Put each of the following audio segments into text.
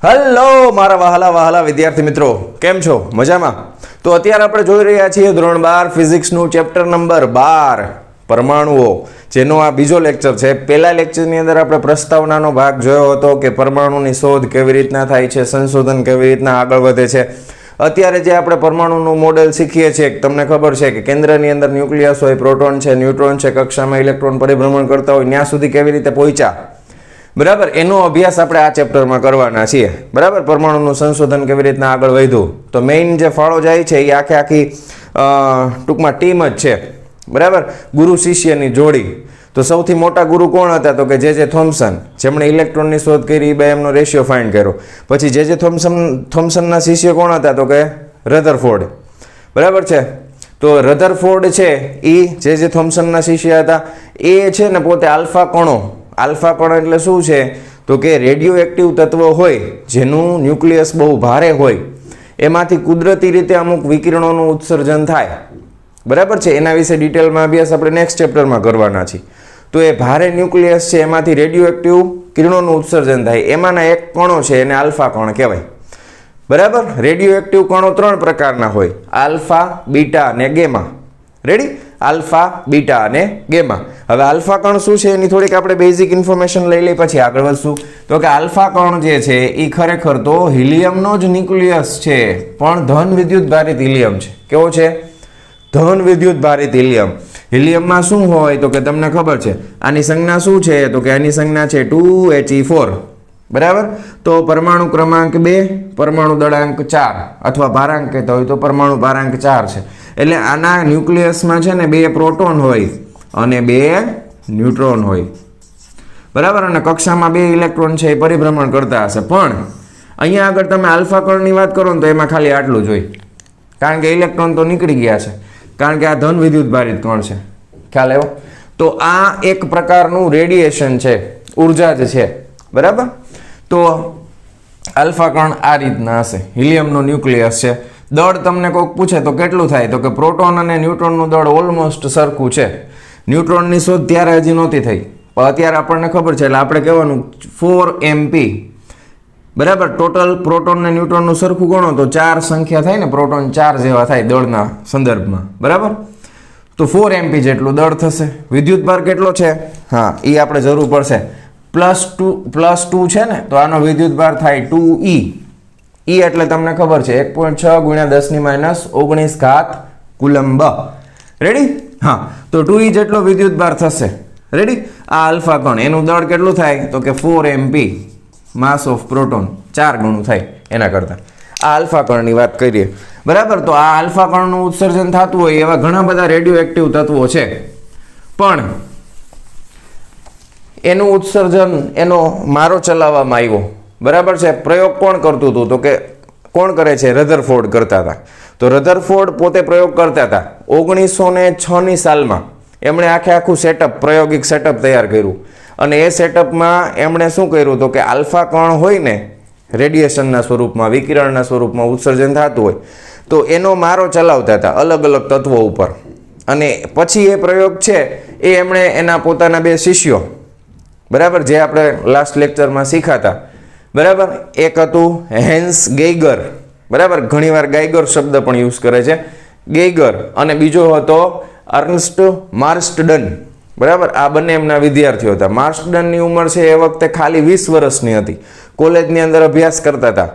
Hello મારા વહાલા વહાલા વિદ્યાર્થી મિત્રો, કેમ છો? મજામાં? તો અત્યારે આપણે જોઈ રહ્યા છીએ ધોરણ 12 ફિઝિક્સનું ચેપ્ટર નંબર 12 પરમાણુઓ, જેનો આ બીજો લેક્ચર છે. પહેલા લેક્ચરની અંદર આપણે પ્રસ્તાવનાનો ભાગ જોયો હતો કે પરમાણુની શોધ કેવી રીતના થાય છે, સંશોધન કેવી રીતના આગળ વધે છે. અત્યારે જે આપણે પરમાણુનું મોડેલ શીખીએ છીએ, તમને ખબર છે કે કેન્દ્રની અંદર ન્યુક્લિયસ હોય, પ્રોટોન છે, ન્યુટ્રોન છે, કક્ષામાં ઇલેક્ટ્રોન પરિભ્રમણ કરતા હોય, ત્યાં સુધી કેવી રીતે પહોંચ્યા, બરાબર, એનો અભ્યાસ આપણે આ ચેપ્ટરમાં કરવાના છીએ. બરાબર, પરમાણુનું સંશોધન કેવી રીતના આગળ વધ્યું, તો મેઇન જે ફાળો જાય છે એ આખી ટૂંકમાં ટીમ જ છે. બરાબર, ગુરુ શિષ્યની જોડી. તો સૌથી મોટા ગુરુ કોણ હતા? તો કે જે થોમ્સન, જેમણે ઇલેક્ટ્રોનની શોધ કરી, બે એમનો રેશિયો ફાઇન્ડ કર્યો. પછી જે થોમ્સનના શિષ્ય કોણ હતા? તો કે રધરફોર્ડ. બરાબર છે. તો રધરફોર્ડ છે એ જે થોમ્સનના શિષ્ય હતા. એ છે ને પોતે આલ્ફા કણો, આલ્ફા કણ એટલે શું છે? તો કે રેડિયો એક્ટિવ તત્વ હોય જેનું ન્યુક્લિયસ બહુ ભારે હોય, એમાંથી કુદરતી રીતે અમુક વિકિરણોનું ઉત્સર્જન થાય. બરાબર છે, એના વિશે ડિટેલમાં અભ્યાસ આપણે નેક્સ્ટ ચેપ્ટરમાં કરવાના છીએ. તો એ ભારે ન્યુક્લિયસ છે, એમાંથી રેડિયો એક્ટિવ કિરણોનું ઉત્સર્જન થાય. એમાંના એક કણો છે એને આલ્ફા કણ કહેવાય. બરાબર, રેડિયો એક્ટિવ કણો 3 પ્રકારના હોય: આલ્ફા, બીટા અને ગેમા. રેડી? આલ્ફા, બીટા અને ગેમા. હવે આલ્ફા કણ શું છે એની થોડીક આપણે બેઝિક ઇન્ફોર્મેશન લઈ લઈ, પછી આગળ વધશું. તો કે આલ્ફા કણ જે છે એ ખરેખર તો હિલિયમનો જ ન્યુક્લિયસ છે, પણ ધન વિદ્યુત ભારિત હિલિયમ છે. કેવો છે? ધન વિદ્યુત ભારિત હિલિયમ. હિલિયમમાં શું હોય તો કે તમને ખબર છે, આની સંજ્ઞા શું છે? તો કે આની સંજ્ઞા છે 2He4. બરાબર, તો પરમાણુ ક્રમાંક 2, પરમાણુ દળાંક 4, અથવા ભારાંક કહેતા હોય તો પરમાણુ ભારાંક 4 છે. એટલે આના ન્યુક્લિયસમાં છે ને 2 પ્રોટોન હોય અને 2 ન્યુટ્રોન હોય. બરાબર, અને કક્ષામાં 2 ઇલેક્ટ્રોન છે એ પરિભ્રમણ કરતા હશે. પણ અહીંયા આગળ તમે આલ્ફા કણની વાત કરો ને તો એમાં ખાલી આટલું જ હોય, કારણ કે ઇલેક્ટ્રોન તો નીકળી ગયા છે, કારણ કે આ ધન વિદ્યુત ભારિત કણ છે. ખ્યાલ આવ્યો? તો આ એક પ્રકારનું રેડિયેશન છે, ઉર્જા જ છે. બરાબર, તો આલ્ફા કણ આ રીતના હશે. હિલિયમનો ન્યુક્લિયસ છે. દળ તમને કોઈક પૂછે તો કેટલું થાય? તો કે પ્રોટોન અને ન્યુટ્રોનનું દળ ઓલમોસ્ટ સરખું છે. ન્યુટ્રોનની શોધ ત્યારે હજી નહોતી થઈ, પણ અત્યારે આપણને ખબર છે, એટલે આપણે કહેવાનું 4mp. બરાબર, ટોટલ પ્રોટોન અને ન્યુટ્રોનનું સરખું ગણો તો 4 સંખ્યા થાય ને, પ્રોટોન 4 જેવા થાય દળના સંદર્ભમાં. બરાબર, તો 4mp જેટલું દળ થશે. વિદ્યુત ભાર કેટલો છે? હા, એ આપણે જરૂર પડશે. +2 છે ને, તો આનો વિદ્યુત ભાર થાય 2e. E એટલે તમને ખબર છે 1.6 × 10⁻19 કુલંબ. રેડી? હા, તો 2e જેટલો વિદ્યુત ભાર થશે. રેડી? આ આલ્ફા કણ, એનું દળ કેટલું થાય? તો કે 4mp, માસ ઓફ પ્રોટોન 4 ગણું થાય એના કરતા. આ આલ્ફા કણની વાત કરીએ. બરાબર, તો આ આલ્ફા કણનું ઉત્સર્જન થતું હોય એવા ઘણા બધા રેડિયો એક્ટિવ તત્વો છે, પણ એનું ઉત્સર્જન એનો મારો ચલાવવામાં આવ્યો. બરાબર છે. પ્રયોગ કોણ કરતું હતું? તો કે કોણ કરે છે? રધરફોર્ડ કરતા હતા. તો રધરફોર્ડ પોતે પ્રયોગ કરતા હતા. 1906ની સાલમાં એમણે આખું સેટઅપ, પ્રાયોગિક સેટઅપ તૈયાર કર્યું. અને એ સેટઅપમાં એમણે શું કર્યું? તો કે આલ્ફા કણ હોય ને, રેડિયેશનના સ્વરૂપમાં, વિકિરણના સ્વરૂપમાં ઉત્સર્જન થતું હોય, તો એનો મારો ચલાવતા હતા અલગ અલગ તત્વો ઉપર. અને પછી એ પ્રયોગ છે એ એમણે એના પોતાના 2 શિષ્યો, બરાબર, જે આપણે લાસ્ટ લેક્ચરમાં શીખાતા, બરાબર, એક હતું હેન્સ ગેઇગર. બરાબર, ઘણીવાર ગાઈગર શબ્દ પણ યુઝ કરે છે, ગેઇગર. અને બીજો હતો અર્ન્સ્ટ માર્સ્ટડન. બરાબર, આ બંને એમના વિદ્યાર્થીઓ હતા. માર્સ્ટડનની ઉંમર છે એ વખતે ખાલી 20 વર્ષની હતી. કોલેજની અંદર અભ્યાસ કરતા હતા.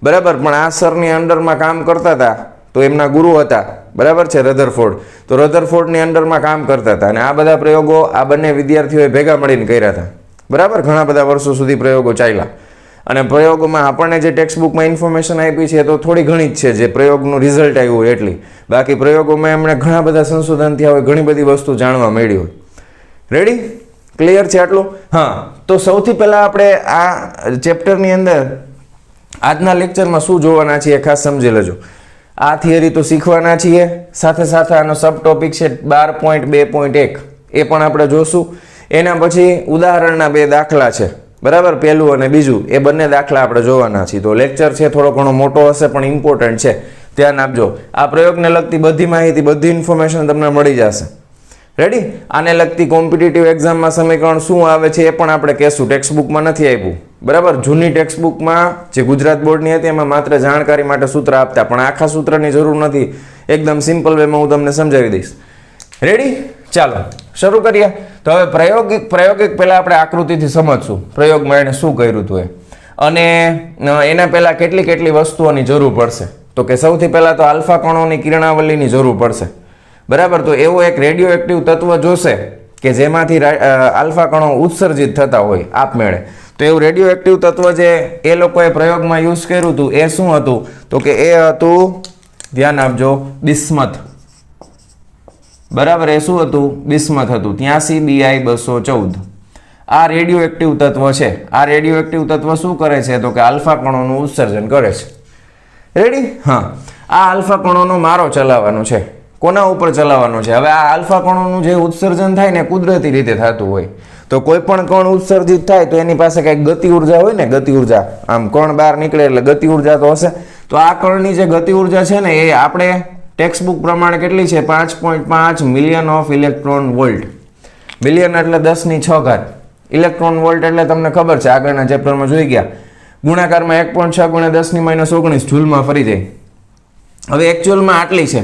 બરાબર, પણ આ સરની અંડરમાં કામ કરતા હતા. તો એમના ગુરુ હતા, બરાબર છે, રધરફોર્ડ. તો રધરફોર્ડની અંડરમાં કામ કરતા હતા. અને આ બધા પ્રયોગો આ બંને વિદ્યાર્થીઓએ ભેગા મળીને કર્યા હતા. બરાબર, ઘણા બધા વર્ષો સુધી પ્રયોગો ચાલ્યા. અને પ્રયોગોમાં આપણને જે ટેક્સ્ટ બુકમાં ઇન્ફોર્મેશન આપી છે તો થોડી ઘણી જ છે, જે પ્રયોગનું રિઝલ્ટ આવ્યું હોય એટલી. બાકી પ્રયોગોમાં એમણે ઘણા બધા સંશોધન થયા હોય, ઘણી બધી વસ્તુ જાણવા મળી હોય. રેડી? ક્લિયર છે આટલું? હા, તો સૌથી પહેલાં આપણે આ ચેપ્ટરની અંદર આજના લેક્ચરમાં શું જોવાના છીએ ખાસ સમજી લેજો. આ થિયરી તો શીખવાના છીએ, સાથે સાથે આનો સબ ટોપિક છે 12.2.1, એ પણ આપણે જોશું. એના પછી ઉદાહરણના 2 દાખલા છે. બરાબર, પહેલું અને બીજું, એ બંને દાખલા આપણે જોવાના છીએ. તો લેક્ચર છે થોડો ઘણો મોટો હશે, પણ ઇમ્પોર્ટન્ટ છે, ધ્યાન આપજો. આ પ્રયોગને લગતી બધી માહિતી, બધી ઇન્ફોર્મેશન તમને મળી જશે. રેડી? આને લગતી કોમ્પિટિટિવ એક્ઝામમાં સમીકરણ શું આવે છે એ પણ આપણે કહેશું, ટેક્સ્ટ બુકમાં નથી આપ્યું. બરાબર. જૂની ટેક્સ્ટ બુકમાં જે ગુજરાત બોર્ડની હતી એમાં માત્ર જાણકારી માટે સૂત્ર આપતા, પણ આખા સૂત્રની જરૂર નથી. એકદમ સિમ્પલ વેમાં હું તમને સમજાવી દઈશ. રેડી? ચાલો શરૂ કરીએ. તો હવે પ્રાયોગિક પહેલા આપણે આકૃતિથી સમજશું પ્રયોગમાં એને શું કર્યું હતું એ, અને એના પહેલા કેટલી વસ્તુઓની જરૂર પડશે. તો કે સૌથી પહેલા તો આલ્ફા કણોની કિરણાવલીની જરૂર પડશે. બરાબર. તો એવો એક રેડિયો એક્ટિવ તત્વ જોશે કે જેમાંથી આલ્ફા કણો ઉત્સર્જિત થતા હોય આપમેળે. તો એવું રેડિયો એક્ટિવ તત્વ જે એ લોકોએ પ્રયોગમાં યુઝ કર્યું હતું એ શું હતું? તો કે એ હતું, ધ્યાન આપજો, બિસ્મથ. બરાબર. એ શું હતું? બિસ્મથ હતું. 83Bi214. આ રેડિયો એક્ટિવ તત્વ છે. આ રેડિયો એક્ટિવ તત્વ શું કરે છે? તો કે આલ્ફા કણોનું ઉત્સર્જન કરે છે. રેડી? હા. આ આલ્ફા કણોનો મારો ચલાવવાનો છે. કોના ઉપર ચલાવવાનો છે? હવે આ આલ્ફા કણોનું જે ઉત્સર્જન થાય ને કુદરતી રીતે થતું હોય. તો કોઈ પણ કણ ઉત્સર્જિત થાય તો એની પાસે કંઈક ગતિ ઉર્જા હોય ને, ગતિ ઉર્જા. આમ કણ બહાર નીકળે એટલે ગતિ ઉર્જા તો હશે. તો આ કણની જે ગતિ ઉર્જા છે ને એ આપણે ટેક્સ્ટ બુક પ્રમાણે કેટલી છે? 5.5 million of electron volt. Million એટલે 10⁶. ઇલેક્ટ્રોન વોલ્ટ એટલે તમને ખબર છે, આગળના ચેપ્ટરમાં જોઈ ગયા. ગુણાકારમાં 1.6 × 10⁻19 જૂલમાં ફરી જાય. હવે એકચ્યુઅલમાં આટલી છે,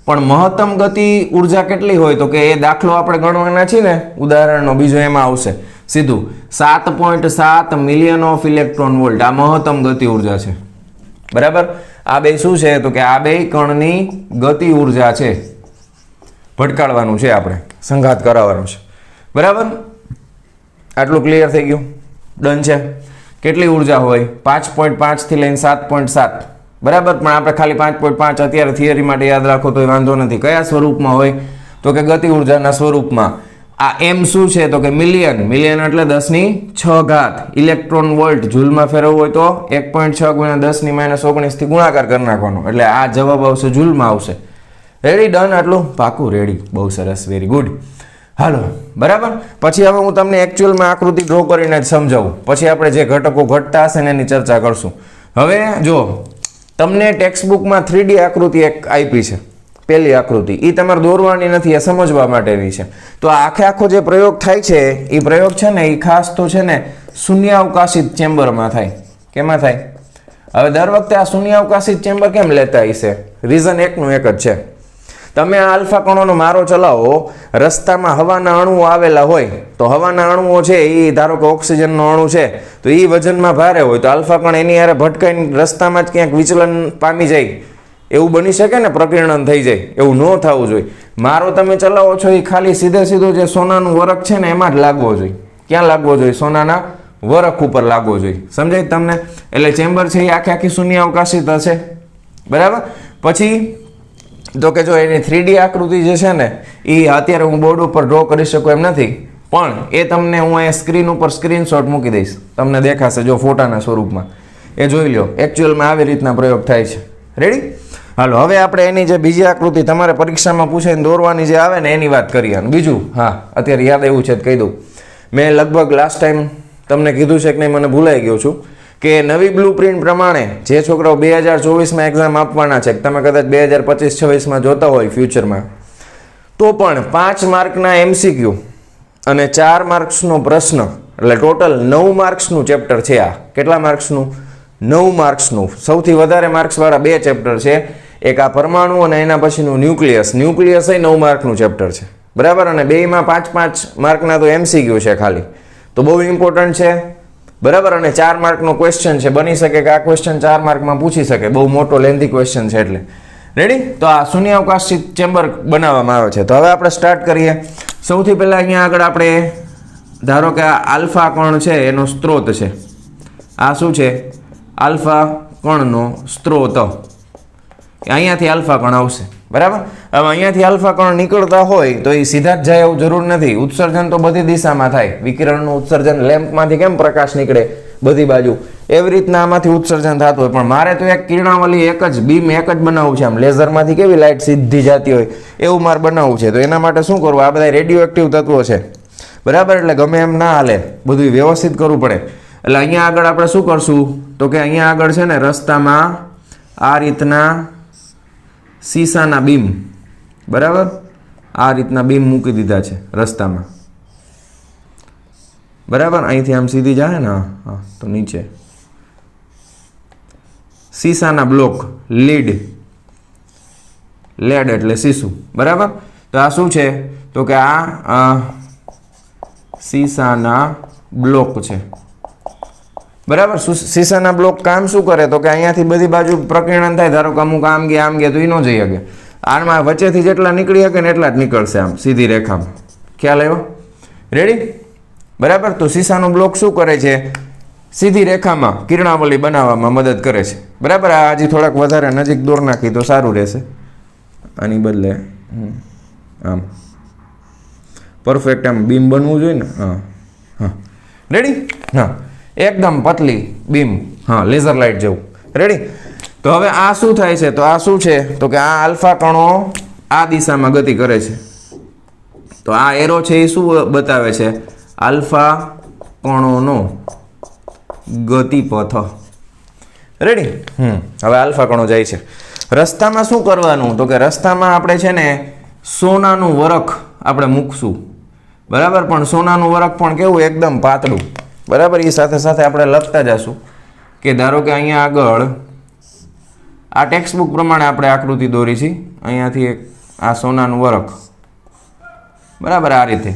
પણ મહત્તમ ગતિ ઉર્જા કેટલી હોય? તો કે એ દાખલો આપણે ગણવાના છીએ ને, ઉદાહરણનો બીજો એમાં આવશે સીધું 7.7 મિલિયન ઓફ ઇલેક્ટ્રોન વોલ્ટ. આ મહત્તમ ગતિ ઉર્જા છે. બરાબર. આ બે શું છે? તો કે આ બે કણની ગતિ ઉર્જા છે. ભટકાડવાનું છે આપણે, સંઘાત કરાવવાનું છે. બરાબર. આટલું ક્લિયર થઈ ગયું? ડન છે. કેટલી ઉર્જા હોય? 5.5 થી લઈને 7.7. બરાબર. પણ આપણે ખાલી 5.5 અત્યારે થિયરી માટે યાદ રાખો તો વાંધો નથી. કયા સ્વરૂપમાં હોય? તો કે ગતિ ઉર્જાના સ્વરૂપમાં. આ એમ શું છે? તો કે મિલિયન. મિલિયન એટલે 10⁶. ઇલેક્ટ્રોન વોલ્ટ જૂલમાં ફેરવવું હોય તો 1.6 × 10⁻19 થી ગુણાકાર કરી નાખવાનો, એટલે આ જવાબ આવશે, જૂલમાં આવશે. રેડી? ડન? આટલું પાકું? રેડી. બહુ સરસ. Very good. હાલો. બરાબર. પછી હવે હું તમને એકચ્યુઅલમાં આકૃતિ ડ્રો કરીને જ સમજાવું. પછી આપણે જે ઘટકો ઘટતા હશે ને એની ચર્ચા કરશું. હવે જો તમને ટેક્સ્ટ બુકમાં 3D આકૃતિ એક આપી છે, પહેલી આકૃતિ, એ તમારે દોરવાની નથી, એ સમજવા માટેની છે. તો આખો જે પ્રયોગ થાય છે એ પ્રયોગ છે ને એ ખાસ તો છે ને શૂન્યાવકાશિત ચેમ્બરમાં થાય. કેમાં થાય? હવે દર વખતે આ શૂન્યાવકાશિત ચેમ્બર કેમ લેતા હશે? રીઝન એકનું એક જ છે. તમે આ આલ્ફા કણોનો મારો ચલાવો, રસ્તામાં હવાના અણુઓ આવેલા હોય, તો હવાના અણુઓ છે એ ધારો કે ઓક્સિજનનો અણુ છે, તો એ વજનમાં ભારે હોય તો આલ્ફા કણ એની હારે ભટકાઈને રસ્તામાં જ ક્યાંક વિચલન પામી જાય. એવું બની શકે ને, પ્રકીર્ણન થઈ જાય. એવું ન થવું જોઈએ. મારો તમે ચલાવો છો એ ખાલી સીધો જે સોનાનું વરખ છે ને એમાં જ લાગવો જોઈએ. ક્યાં લાગવો જોઈએ? સોનાના વરખ ઉપર લાગવો જોઈએ. સમજાય તમને? એટલે ચેમ્બર છે એ આખી શૂન્યાવકાશિત હશે. બરાબર. પછી તો કે જો એની 3D આકૃતિ જે છે ને એ અત્યારે હું બોર્ડ ઉપર ડ્રો કરી શકું એમ નથી, પણ એ તમને હું અહીંયા સ્ક્રીન ઉપર સ્ક્રીનશોટ મૂકી દઈશ, તમને દેખાશે જો ફોટાના સ્વરૂપમાં. એ જોઈ લો. એકચ્યુઅલમાં આવી રીતના પ્રયોગ થાય છે. રેડી? હાલો. હવે આપણે એની જે બીજી આકૃતિ તમારે પરીક્ષામાં પૂછાઈને દોરવાની જે આવે ને એની વાત કરીએ. અને બીજું, હા, અત્યારે યાદ આવ્યું છે કહી દઉં. મેં લગભગ લાસ્ટ ટાઈમ તમને કીધું છે કે નહીં, મને ભૂલાઈ ગયો છું, કે નવી બ્લુ પ્રિન્ટ પ્રમાણે જે છોકરાઓ 2024માં એક્ઝામ આપવાના છે, તમે કદાચ 2025-26માં જોતા હોય ફ્યુચરમાં, તો પણ 5 માર્કના MCQ અને 4 માર્ક્સનો પ્રશ્ન, એટલે ટોટલ 9 માર્ક્સનું ચેપ્ટર છે આ. કેટલા માર્ક્સનું? 9 માર્ક્સનું. સૌથી વધારે માર્ક્સવાળા 2 ચેપ્ટર છે. એક આ પરમાણુ અને એના પછીનું ન્યુક્લિયસ. ન્યુક્લિયસ એ 9 માર્કનું ચેપ્ટર છે. બરાબર. અને બેયમાં 5-5 માર્કના તો MCQ છે ખાલી. તો બહુ ઇમ્પોર્ટન્ટ છે. બરાબર. અને 4 માર્કનો ક્વેશ્ચન છે. બની શકે કે આ ક્વેશ્ચન 4 માર્કમાં પૂછી શકે. બહુ મોટો લેન્ધી ક્વેશ્ચન છે એટલે. રેડી? તો આ શૂન્યાવકાશી ચેમ્બર બનાવવામાં આવે છે. તો હવે આપણે સ્ટાર્ટ કરીએ. સૌથી પહેલા અહીંયા આગળ આપણે ધારો કે આ આલ્ફા કણ છે એનો સ્ત્રોત છે. આ શું છે? આલ્ફા કણનો સ્ત્રોત. અહીંયાથી આલ્ફા કણ આવશે. બરાબર. હવે અહીંયાથી આલ્ફા કણ નીકળતા હોય તો એ સીધા જ જાય એવું જરૂર નથી. ઉત્સર્જન તો બધી દિશામાં થાય. વિકિરણનું ઉત્સર્જન, લેમ્પમાંથી કેમ પ્રકાશ નીકળે બધી બાજુ, એવી રીતના આમાંથી ઉત્સર્જન થતું હોય. પણ મારે તો એક કિરણાવલી, એક જ બીમ, એક જ બનાવવું છે. આમ લેઝરમાંથી કેવી લાઇટ સીધી જતી હોય એવું મારે બનાવવું છે. તો એના માટે શું કરવું? આ બધા રેડિયો એક્ટિવ તત્વો છે. બરાબર. એટલે ગમે એમ ના હાલે, બધું વ્યવસ્થિત કરવું પડે. એટલે અહીંયા આગળ આપણે શું કરશું? તો કે અહીંયા આગળ છે ને રસ્તામાં આ રીતના શીશાના બીમ, બરાબર, આ રીતના બીમ મૂકી દીધા છે રસ્તામાં. બરાબર, અહીંથી આમ સીધી જાય ને, હા તો નીચે સીસાના બ્લોક, લીડ, લેડ એટલે સીસુ, બરાબર. તો આ શું છે તો કે આ સીસાના બ્લોક છે, બરાબર. સીસાના બ્લોક કામ શું કરે તો કે અહીંયાથી બધી બાજુ પ્રકીર્ણન થાય. ધારો કે અમુક આમ ગયા તો એ ન જઈ શકે. આમાં વચ્ચેથી જેટલા નીકળી શકે ને એટલા જ નીકળશે આમ સીધી રેખામાં. ખ્યાલ આવ્યો? રેડી? બરાબર. તો સીસાનો બ્લોક શું કરે છે? સીધી રેખામાં કિરણાવલી બનાવવામાં મદદ કરે છે, બરાબર. આ હજી થોડાક વધારે નજીક દોર નાખી તો સારું રહેશે. આની બદલે આમ પરફેક્ટ આમ બીમ બનવું જોઈએ ને. હા હા, રેડી. હા, એકદમ પતલી બીમ, હા, લેઝર લાઇટ જેવું. રેડી. તો હવે આ શું થાય છે તો આ શું છે તો કે આ આલ્ફા કણો આ દિશામાં ગતિ કરે છે. તો આ એરો છે એ શું બતાવે છે? આલ્ફા કણોનો ગતિપથ. રેડી. હવે આલ્ફા કણો જાય છે રસ્તામાં. શું કરવાનું તો કે રસ્તામાં આપણે છે ને સોનાનું વરખ આપણે મૂકશું, બરાબર. પણ સોનાનું વરખ પણ કેવું? એકદમ પાતળું, બરાબર. એ સાથે સાથે આપણે લખતા જશું કે ધારો કે અહીંયા આગળ આ ટેક્સ્ટ બુક પ્રમાણે આપણે આકૃતિ દોરી છે. અહીંયાથી આ સોનાનું વરખ, બરાબર. આ રીતે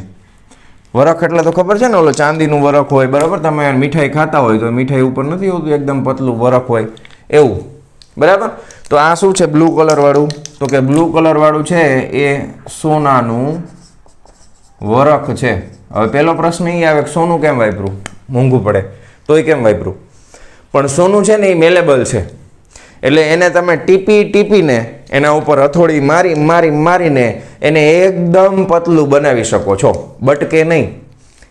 વરખ એટલે તો ખબર છે ને, ઓલો ચાંદીનું વરખ હોય, બરાબર. તમે મીઠાઈ ખાતા હોય તો મીઠાઈ ઉપર નથી હોતું એકદમ પતલું વરખ હોય એવું, બરાબર. તો આ શું છે? બ્લુ કલર વાળું. તો કે બ્લુ કલર વાળું છે એ સોનાનું વરખ છે. હવે પહેલો પ્રશ્ન એ આવે કે સોનું કેમ વાપરું? મોંઘું પડે તોય કેમ વાપરું? પણ સોનું છે ને એ મેલેબલ છે, એટલે એને તમે ટીપીને એના ઉપર હથોડી મારીને એને એકદમ પતલું બનાવી શકો છો. બટકે નહીં,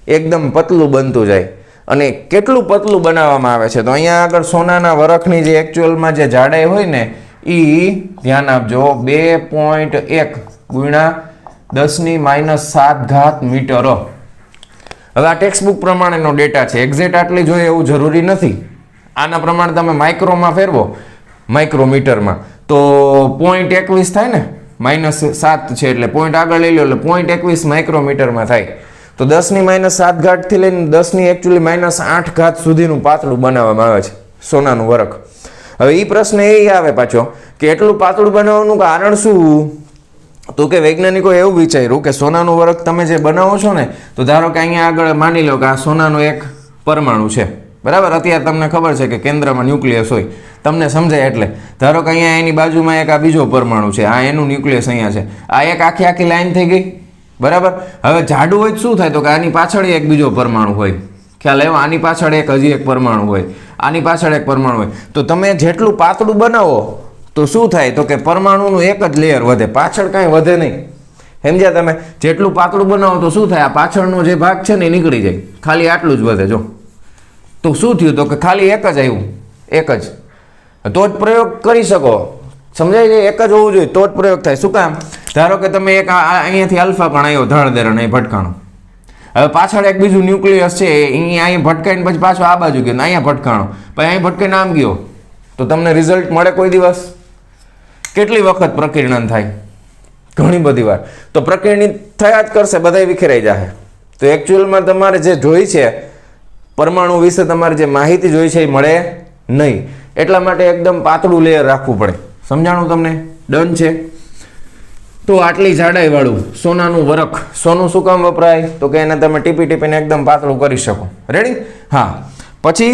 એકદમ પતલું બનતું જાય. અને કેટલું પતલું બનાવવામાં આવે છે તો અહીંયા આગળ સોનાના વરખની જે એકચ્યુઅલમાં જે જાડાઈ હોય ને એ ધ્યાન આપજો 2.1 ગુણ્યા 10⁻⁷ મીટર. હવે આ ટેક્સ્ટ બુક પ્રમાણેનો ડેટા છે. એક્ઝેક્ટ આટલી જોઈએ એવું જરૂરી નથી. આના પ્રમાણે તમે માઇક્રોમાં ફેરવો, માઇક્રોમીટરમાં, તો 0.21 થાય ને, -7 છે એટલે પોઈન્ટ આગળ લઈ લો એટલે 0.21 માઇક્રોમીટરમાં થાય. તો 10⁻⁷ થી લઈને 10ની એકચ્યુઅલી -8 સુધીનું પાતળું બનાવવામાં આવે છે સોનાનું વરખ. હવે એ પ્રશ્ન એ આવે પાછો કે એટલું પાતળું બનાવવાનું કારણ શું? તો કે વૈજ્ઞાનિકોએ એવું વિચાર્યું કે સોનાનું વરખ તમે જે બનાવો છો ને, તો ધારો કે અહીંયા આગળ માની લો કે આ સોનાનો એક પરમાણુ છે, બરાબર. અત્યારે તમને ખબર છે કે કેન્દ્રમાં ન્યુક્લિયસ હોય, તમને સમજાય એટલે. ધારો કે અહીંયા એની બાજુમાં એક આ બીજો પરમાણુ છે, આ એનું ન્યુક્લિયસ અહીંયા છે, આ એક આખી લાઈન થઈ ગઈ, બરાબર. હવે જાડું હોય શું થાય તો કે આની પાછળ એક બીજો પરમાણુ હોય. ખ્યાલ આવ્યો? આની પાછળ હજી એક પરમાણુ હોય, આની પાછળ એક પરમાણુ હોય. તો તમે જેટલું પાતળું બનાવો તો શું થાય તો કે પરમાણુનું એક જ લેયર વધે, પાછળ કાંઈ વધે નહીં. સમજ્યા તમે? જેટલું પાતળું બનાવો તો શું થાય? આ પાછળનો જે ભાગ છે ને એ નીકળી જાય, ખાલી આટલું જ વધે. જો તો શું થયું તો કે ખાલી એક જ આવ્યું, એક જ. તો જ પ્રયોગ કરી શકો. સમજાય છે? એક જ હોવું જોઈએ તો જ પ્રયોગ થાય. શું કામ? ધારો કે તમે એક અહીંયાથી આલ્ફા કણ આવ્યો ધડધેરણ અહીં ભટકાણો. હવે પાછળ એક બીજું ન્યુક્લિયસ છે અહીં ભટકાઈને પછી પાછો આ બાજુ ગયો, અહીંયા ભટકાણો, પછી અહીં ભટકાઈને આમ ગયો, તો તમને રિઝલ્ટ મળે કોઈ દિવસ? કેટલી વખત પ્રકીર્ણન થાય? ઘણી બધી વાર. તો પ્રકીર્ણિત થયા જ કરશે, બધા વિખેરાઈ જશે. તો એકચ્યુઅલમાં તમારે જે જોઈ છે પરમાણુ વિશે, તમારે જે માહિતી જોઈ છે એ મળે નહીં. એટલા માટે એકદમ પાતળું લેયર રાખવું પડે. સમજાણું તમને? ડન છે? તો આટલી જાડાઈ વાળું સોનાનું વરખ. સોનું શું કામ વપરાય તો કે એને તમે ટીપીને એકદમ પાતળું કરી શકો. રેડી? હા. પછી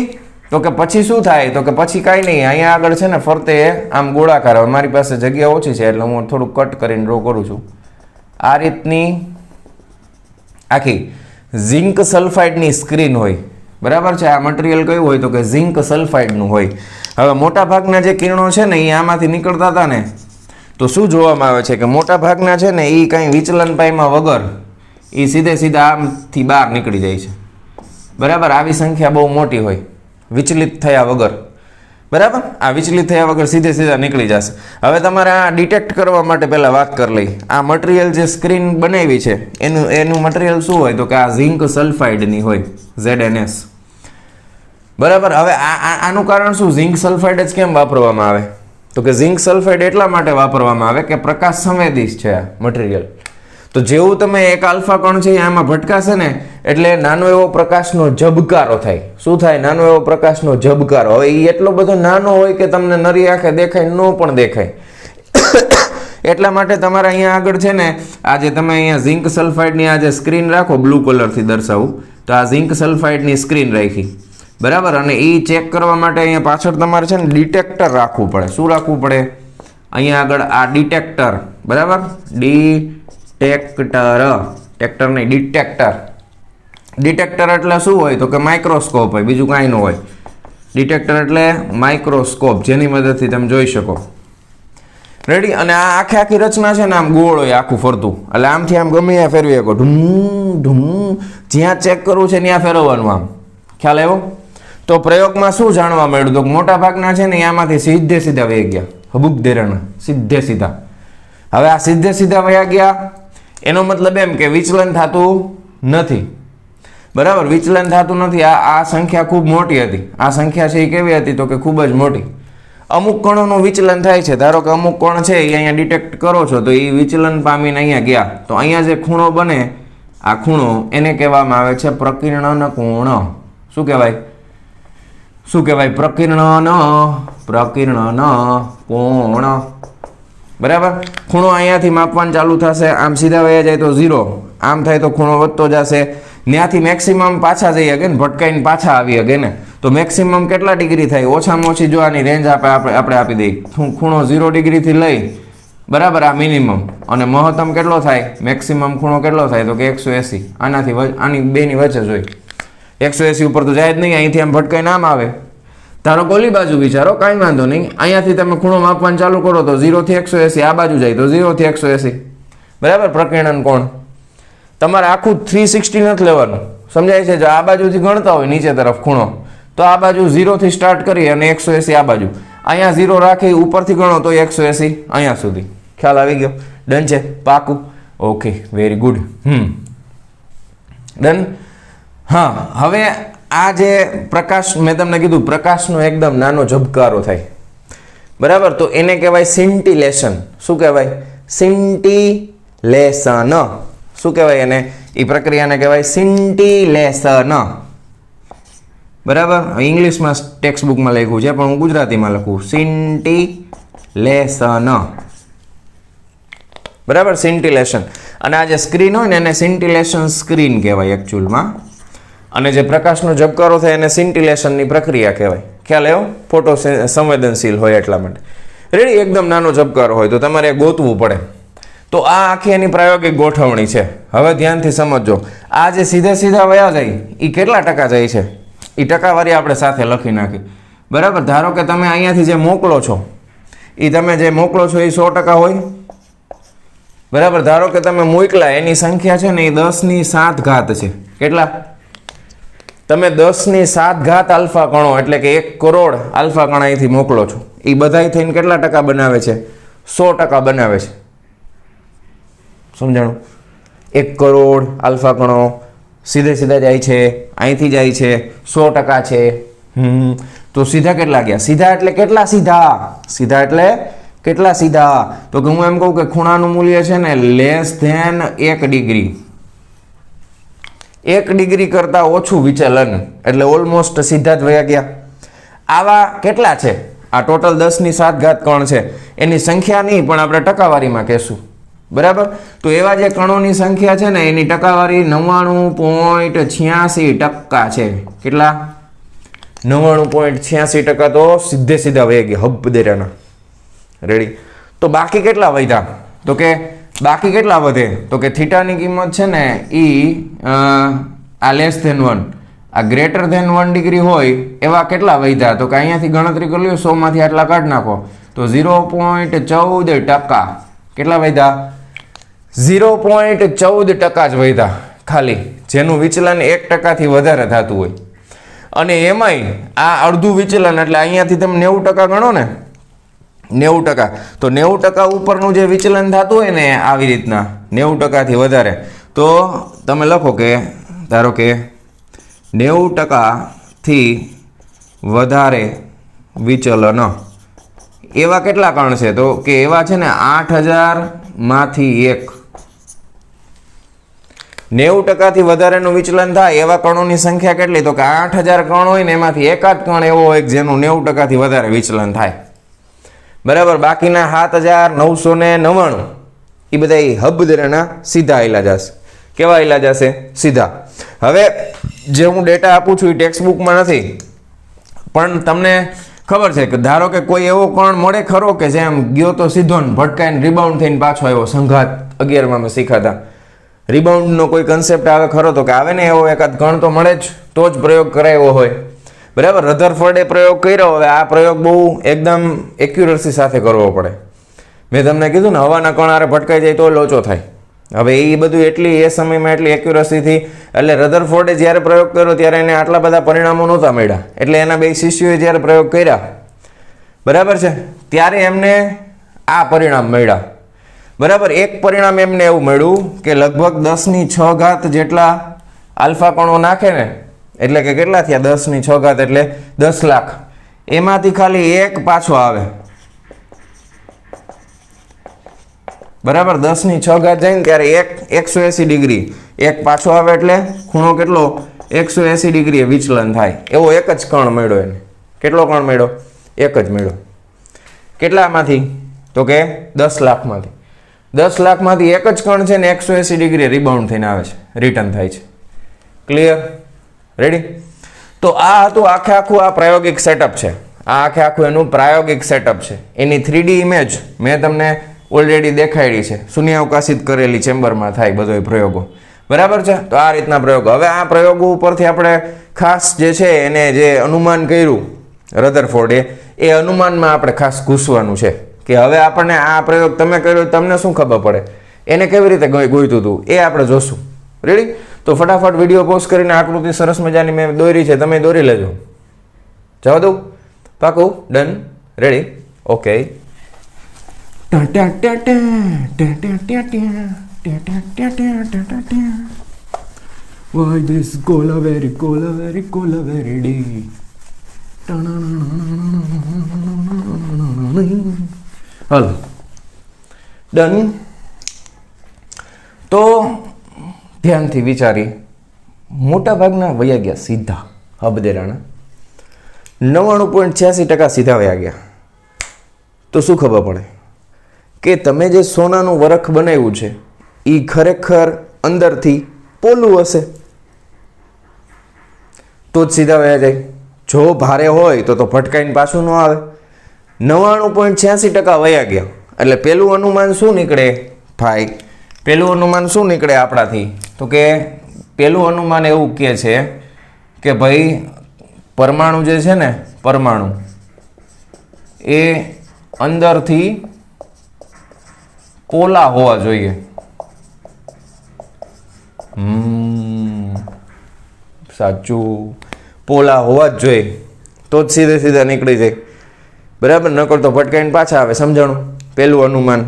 તો કે પછી શું થાય તો કે પછી કાંઈ નહીં, અહીંયા આગળ છે ને ફરતે આમ ગોળાકાર. હવે મારી પાસે જગ્યા ઓછી છે એટલે હું થોડુંક કટ કરીને ડ્રો કરું છું. આ રીતની આખી ઝિંક સલ્ફાઇડની સ્ક્રીન હોય, બરાબર છે. આ મટીરિયલ કયું હોય તો કે ઝિંક સલ્ફાઇડનું હોય. હવે મોટા ભાગના જે કિરણો છે ને એ આમાંથી નીકળતા હતા ને, તો શું જોવામાં આવે છે કે મોટા ભાગના છે ને એ કાંઈ વિચલન પાયમાં વગર એ સીધા આમથી બહાર નીકળી જાય છે, બરાબર. આવી સંખ્યા બહુ મોટી હોય, વિચલિત થયા વગર, બરાબર. આ વિચલિત થયા વગર સીધા નીકળી જશે. હવે તમારે આ ડિટેક્ટ કરવા માટે પહેલાં વાત કરી લઈ. આ મટીરિયલ જે સ્ક્રીન બનાવી છે એનું મટીરિયલ શું હોય તો કે આ ઝિંક સલ્ફાઇડની હોય, ZnS, બરાબર. હવે આનું કારણ શું? ઝિંક સલ્ફાઇડ જ કેમ વાપરવામાં આવે તો કે ઝિંક સલ્ફાઇડ એટલા માટે વાપરવામાં આવે કે પ્રકાશ સંવેદી છે આ મટીરિયલ. તો જેવું તમે એક આલ્ફા કણ છે આમાં ભટકાશે ને એટલે નાનો એવો પ્રકાશનો ઝબકારો થાય. શું થાય? નાનો એવો પ્રકાશનો ઝબકારો. હવે એ એટલો બધો નાનો હોય કે તમને નરી આંખે દેખાય ન પણ દેખાય. એટલા માટે તમારે અહીંયા આગળ છે ને આ જે તમે અહીંયા ઝિંક સલ્ફાઇડની આ જે સ્ક્રીન રાખો, બ્લુ કલરથી દર્શાવું તો આ ઝિંક સલ્ફાઇડની સ્ક્રીન રાખી, બરાબર. અને એ ચેક કરવા માટે અહીંયા પાછળ તમારે છે ને ડિટેક્ટર રાખવું પડે. શું રાખવું પડે? અહીંયા આગળ આ ડિટેક્ટર, બરાબર. ટેક્ટર નહીં, ડિટેક્ટર. ડિટેક્ટર એટલે શું હોય? તો કે માઇક્રોસ્કોપ હોય, બીજું કાંઈ ન હોય. ડિટેક્ટર એટલે માઇક્રોસ્કોપ, જેની મદદથી તમે જોઈ શકો. રેડી? અને આ આખી રચના છે ને આમ ગોળ હોય આખું ફરતું, એટલે આમથી આમ ગમે ત્યાં ફેરવી શકો. ઢૂમ ઢૂમ, જ્યાં ચેક કરવું છે ત્યાં ફેરવવાનું. આમ ખ્યાલ આવ્યો? તો પ્રયોગમાં શું જાણવા મળ્યું? તો મોટા ભાગના છે ને આમાંથી સીધે સીધા વહી ગયા, હબુક દેરાના સીધે સીધા. હવે આ સીધે સીધા વયા ગયા એનો મતલબ એમ કે વિચલન થતું નથી, બરાબર. વિચલન થતું નથી. આ સંખ્યા ખૂબ મોટી હતી. આ સંખ્યા છે એ કેવી હતી? તો કે ખૂબ જ મોટી. અમુક કણોનું વિચલન થાય છે. ધારો કે અમુક કણ છે એ અહીંયા ડિટેક્ટ કરો છો તો એ વિચલન પામીને અહીંયા ગયા, તો અહીંયા જે ખૂણો બને, આ ખૂણો એને કહેવામાં આવે છે પ્રકીર્ણન કોણ. શું કહેવાય? શું કહેવાય? પ્રકીર્ણન કોણ, બરાબર. ખૂણો અહીંયાથી માપવાનું ચાલુ થશે, આમ સીધા વયા જાય તો 0, આમ થાય તો ખૂણો વધતો જશે. ત્યાંથી મેક્સિમમ પાછા જઈ શકે ને, ભટકાઈને પાછા આવી શકે ને. તો મેક્સિમમ કેટલા ડિગ્રી થાય? ઓછામાં ઓછી જો આની રેન્જ આપણે આપી દઈએ. ખૂણો 0 ડિગ્રીથી લઈ, બરાબર, આ મિનિમમ. અને મહત્તમ કેટલો થાય? મેક્સિમમ ખૂણો કેટલો થાય? તો કે 180. આની બેની વચ્ચે જોઈ 180 ઉપર તો જાય જ નહીં. અહીંથી આમ ભટકાઈને આમ આવે. ધારો ગોલી બાજુ વિચારો, કાંઈ વાંધો નહીં. અહીંયાથી તમે ખૂણો માપવાનું ચાલુ કરો તો 0 થી 180, આ બાજુ જાય તો 0 થી 180, બરાબર. પ્રકીર્ણન કોણ તમારે આખું 360 નથી લેવાનું, સમજાય છે? જો આ બાજુથી ગણતા હોય નીચે તરફ ખૂણો, તો આ બાજુ 0 થી સ્ટાર્ટ કરી અને 180 આ બાજુ. અહીંયા 0 રાખી ઉપરથી ગણો તો 180 અહીંયા સુધી. ખ્યાલ આવી ગયો? ડન છે? પાકું? Okay, very good. ડન. હા, હવે આ જે પ્રકાશ મેં તમને કીધું, પ્રકાશનો એકદમ નાનો ઝબકારો થાય, બરાબર. તો એને કહેવાય સિન્ટિલેશન. શું કહેવાય? સિન્ટિલેશન. શું કહેવાય એને? એ પ્રક્રિયાને કહેવાય સિન્ટિલેશન, બરાબર. ઇંગ્લિશમાં ટેક્સ્ટ બુકમાં લખ્યું છે પણ હું ગુજરાતીમાં લખું સિન્ટિલેશન, બરાબર. સિન્ટિલેશન. અને આ જે સ્ક્રીન હોય ને એને સિન્ટિલેશન સ્ક્રીન કહેવાય એકચ્યુઅલમાં. અને જે પ્રકાશનો ઝબકારો થાય એને સિન્ટિલેશનની પ્રક્રિયા કહેવાય. ખ્યાલ આવ્યો? ફોટો સંવેદનશીલ હોય એટલા માટે. રેડી? એકદમ નાનો ઝબકારો હોય તો તમારે ગોતવું પડે. તો આ આખી એની પ્રાયોગિક ગોઠવણી છે. હવે ધ્યાનથી સમજો. આ જે સીધે સીધા વયા જાય એ કેટલા ટકા જાય છે એ ટકાવારી આપણે સાથે લખી નાખી, બરાબર. ધારો કે તમે અહીંયાથી જે મોકલો છો એ તમે જે મોકલો છો એ 100% હોય, બરાબર. ધારો કે તમે મોકલા એની સંખ્યા છે ને એ 10⁷ છે. કેટલા? તમે 10⁷ આલ્ફા કણો એટલે કે 1 કરોડ આલ્ફા કણ અહીંથી મોકલો છો. એ બધાય થઈને કેટલા ટકા બનાવે છે? 100% બનાવે છે. સમજાણું? 1 કરોડ આલ્ફા કણો સીધે સીધા જાય છે, અહીંથી જાય છે, 100% છે. તો સીધા કેટલા ગયા? સીધા એટલે કેટલા સીધા? સીધા એટલે કેટલા સીધા? તો કે હું એમ કહું કે ખૂણાનું મૂલ્ય છે ને <1 ડિગ્રી, 1 ડિગ્રી કરતા ઓછું વિચલન, એટલે ઓલમોસ્ટ સીધા જ વયા ગયા. આવા કેટલા છે? આ ટોટલ 10⁷ કણ છે. એની સંખ્યા નહીં પણ આપણે ટકાવારીમાં કહેશું, બરાબર. તો એવા જે કણોની સંખ્યા છે ને એની ટકાવારી 99.86% છે. કેટલા? 99.86% તો સીધે સીધા વહી ગયા, હબ દેરાના. રેડી? તો બાકી કેટલા વધ્યા? તો કે બાકી કેટલા વધે? તો કે થીટાની કિંમત છે ને એ આ <1, આ <1 ડિગ્રી હોય એવા કેટલા વધ્યા? તો કે અહીંયાથી ગણતરી કરી લો, 100 માંથી આટલા કાઢ નાખો તો 0.14%. કેટલા વધ્યા? 0.14% જ વધ્યા ખાલી, જેનું વિચલન 1% થી વધારે થતું હોય. અને એમાંય આ અડધું વિચલન એટલે અહીંયાથી તમે 90% ગણો ને, 90%. તો 90% ઉપરનું જે વિચલન થતું હોય ને આવી રીતના 90% થી વધારે, તો તમે લખો કે ધારો કે 90% થી વધારે વિચલન એવા કેટલા કણ છે? તો કે એવા છે ને 8000 માંથી 1, 90%થી વધારેનું વિચલન થાય એવા કણોની સંખ્યા કેટલી? તો કે 8000 કણ હોય ને એમાંથી એકાદ કણ એવો હોય કે જેનું 90%થી વધારે વિચલન થાય. બરાબર. બાકીના 7999 એ બધા હબદરેના સીધા આયલા જશે. કેવા આયલા જશે? સીધા. હવે જે હું ડેટા આપું છું એ ટેક્સ્ટ બુકમાં નથી, પણ તમને ખબર છે કે ધારો કે કોઈ એવો કણ મળે ખરો કે જેમ ગયો તો સીધો ને ભટકાઈને રિબાઉન્ડ થઈને પાછો આવ્યો. સંઘાત 11માં મેં શીખાતા રિબાઉન્ડનો કોઈ કન્સેપ્ટ આવે ખરો? તો કે આવે ને એવો એકાદ કણ તો મળે જ, તો જ પ્રયોગ કરાયો હોય. બરાબર. રધરફોર્ડે પ્રયોગ કર્યો. હવે આ પ્રયોગ બહુ એકદમ એક્યુરસી સાથે કરવો પડે. મેં તમને કીધું ને હવાના કણ આરે ભટકાઈ જાય તો લોચો થાય. હવે એ બધું એટલી એ સમયમાં એટલી એક્યુરસીથી, એટલે રધરફોર્ડે જ્યારે પ્રયોગ કર્યો ત્યારે એને આટલા બધા પરિણામો નહોતા મળ્યા. એટલે એના બે શિષ્યોએ જ્યારે પ્રયોગ કર્યા, બરાબર છે, ત્યારે એમને આ પરિણામ મળ્યા. બરાબર. એક પરિણામ એમને એવું મળ્યું કે લગભગ 10⁶ જેટલા આલ્ફા કણો નાખે ને, એટલે કે કેટલા થયા? 10⁶ એટલે 10 લાખ. એમાંથી ખાલી એક પાછો આવે. બરાબર. 10⁶ જાય ને ત્યારે 180 ડિગ્રી એક પાછો આવે, એટલે ખૂણો કેટલો? 180 ડિગ્રી વિચલન થાય. એવો એક જ કણ મળ્યો એને. કેટલો કણ મળ્યો? એક જ મળ્યો. કેટલામાંથી? તો કે 10 લાખમાંથી. 10 લાખમાંથી એક જ કણ છે ને 180 ડિગ્રી રિબાઉન્ડ થઈને આવે છે, રિટર્ન થાય છે. ક્લિયર? રેડી? તો આ હતું આખે આખું આ પ્રાયોગિક સેટઅપ છે. આ આખે આખું એનું પ્રાયોગિક સેટઅપ છે. એની 3D ઇમેજ મેં તમને ઓલરેડી દેખાડી છે. શૂન્યાવકાશિત કરેલી ચેમ્બરમાં થાય બધો પ્રયોગો. બરાબર છે. તો આ રીતના પ્રયોગો. હવે આ પ્રયોગો ઉપરથી આપણે ખાસ જે છે એને જે અનુમાન કર્યું રધરફોર્ડે, એ અનુમાનમાં આપણે ખાસ ઘૂસવાનું છે કે હવે આપણને આ પ્રયોગ તમે કર્યો તમને શું ખબર પડે, એને કેવી રીતે ગોઈતું હતું એ આપણે જોશું. રેડી? તો ફટાફટ વિડીયો પોઝ કરીને આકૃતિ સરસ મજાની મેં દોરી છે, તમે દોરી લેજો. જવા દઉં? પાકું? Done? Ready? Okay. Why this cola very day? Hello. Done. તો ધ્યાનથી વિચારી. મોટા ભાગના વયા ગયા સીધા હબદેરાના. 99.86% સીધા વયા ગયા. તો શું ખબર પડે કે તમે જે સોનાનું વરખ બનાવ્યું છે એ ખરેખર અંદરથી પોલું હશે તો જ સીધા વયા જાય. જો ભારે હોય તો ભટકાઈને પાછું ન આવે. 99.86% વયા ગયા. એટલે પેલું અનુમાન શું નીકળે ભાઈ? પેલું અનુમાન શું નીકળે આપણાથી? તો કે પેલું અનુમાન એવું કહે છે કે ભાઈ પરમાણુ જે છે ને, પરમાણુ એ અંદરથી પોલા હોવા જોઈએ. સાચું, પોલા હોવા જ જોઈએ તો જ સીધે સીધા નીકળી જાય. બરાબર? નકર તો ભટકાઈને પાછા આવે. સમજાણું? પેલું અનુમાન.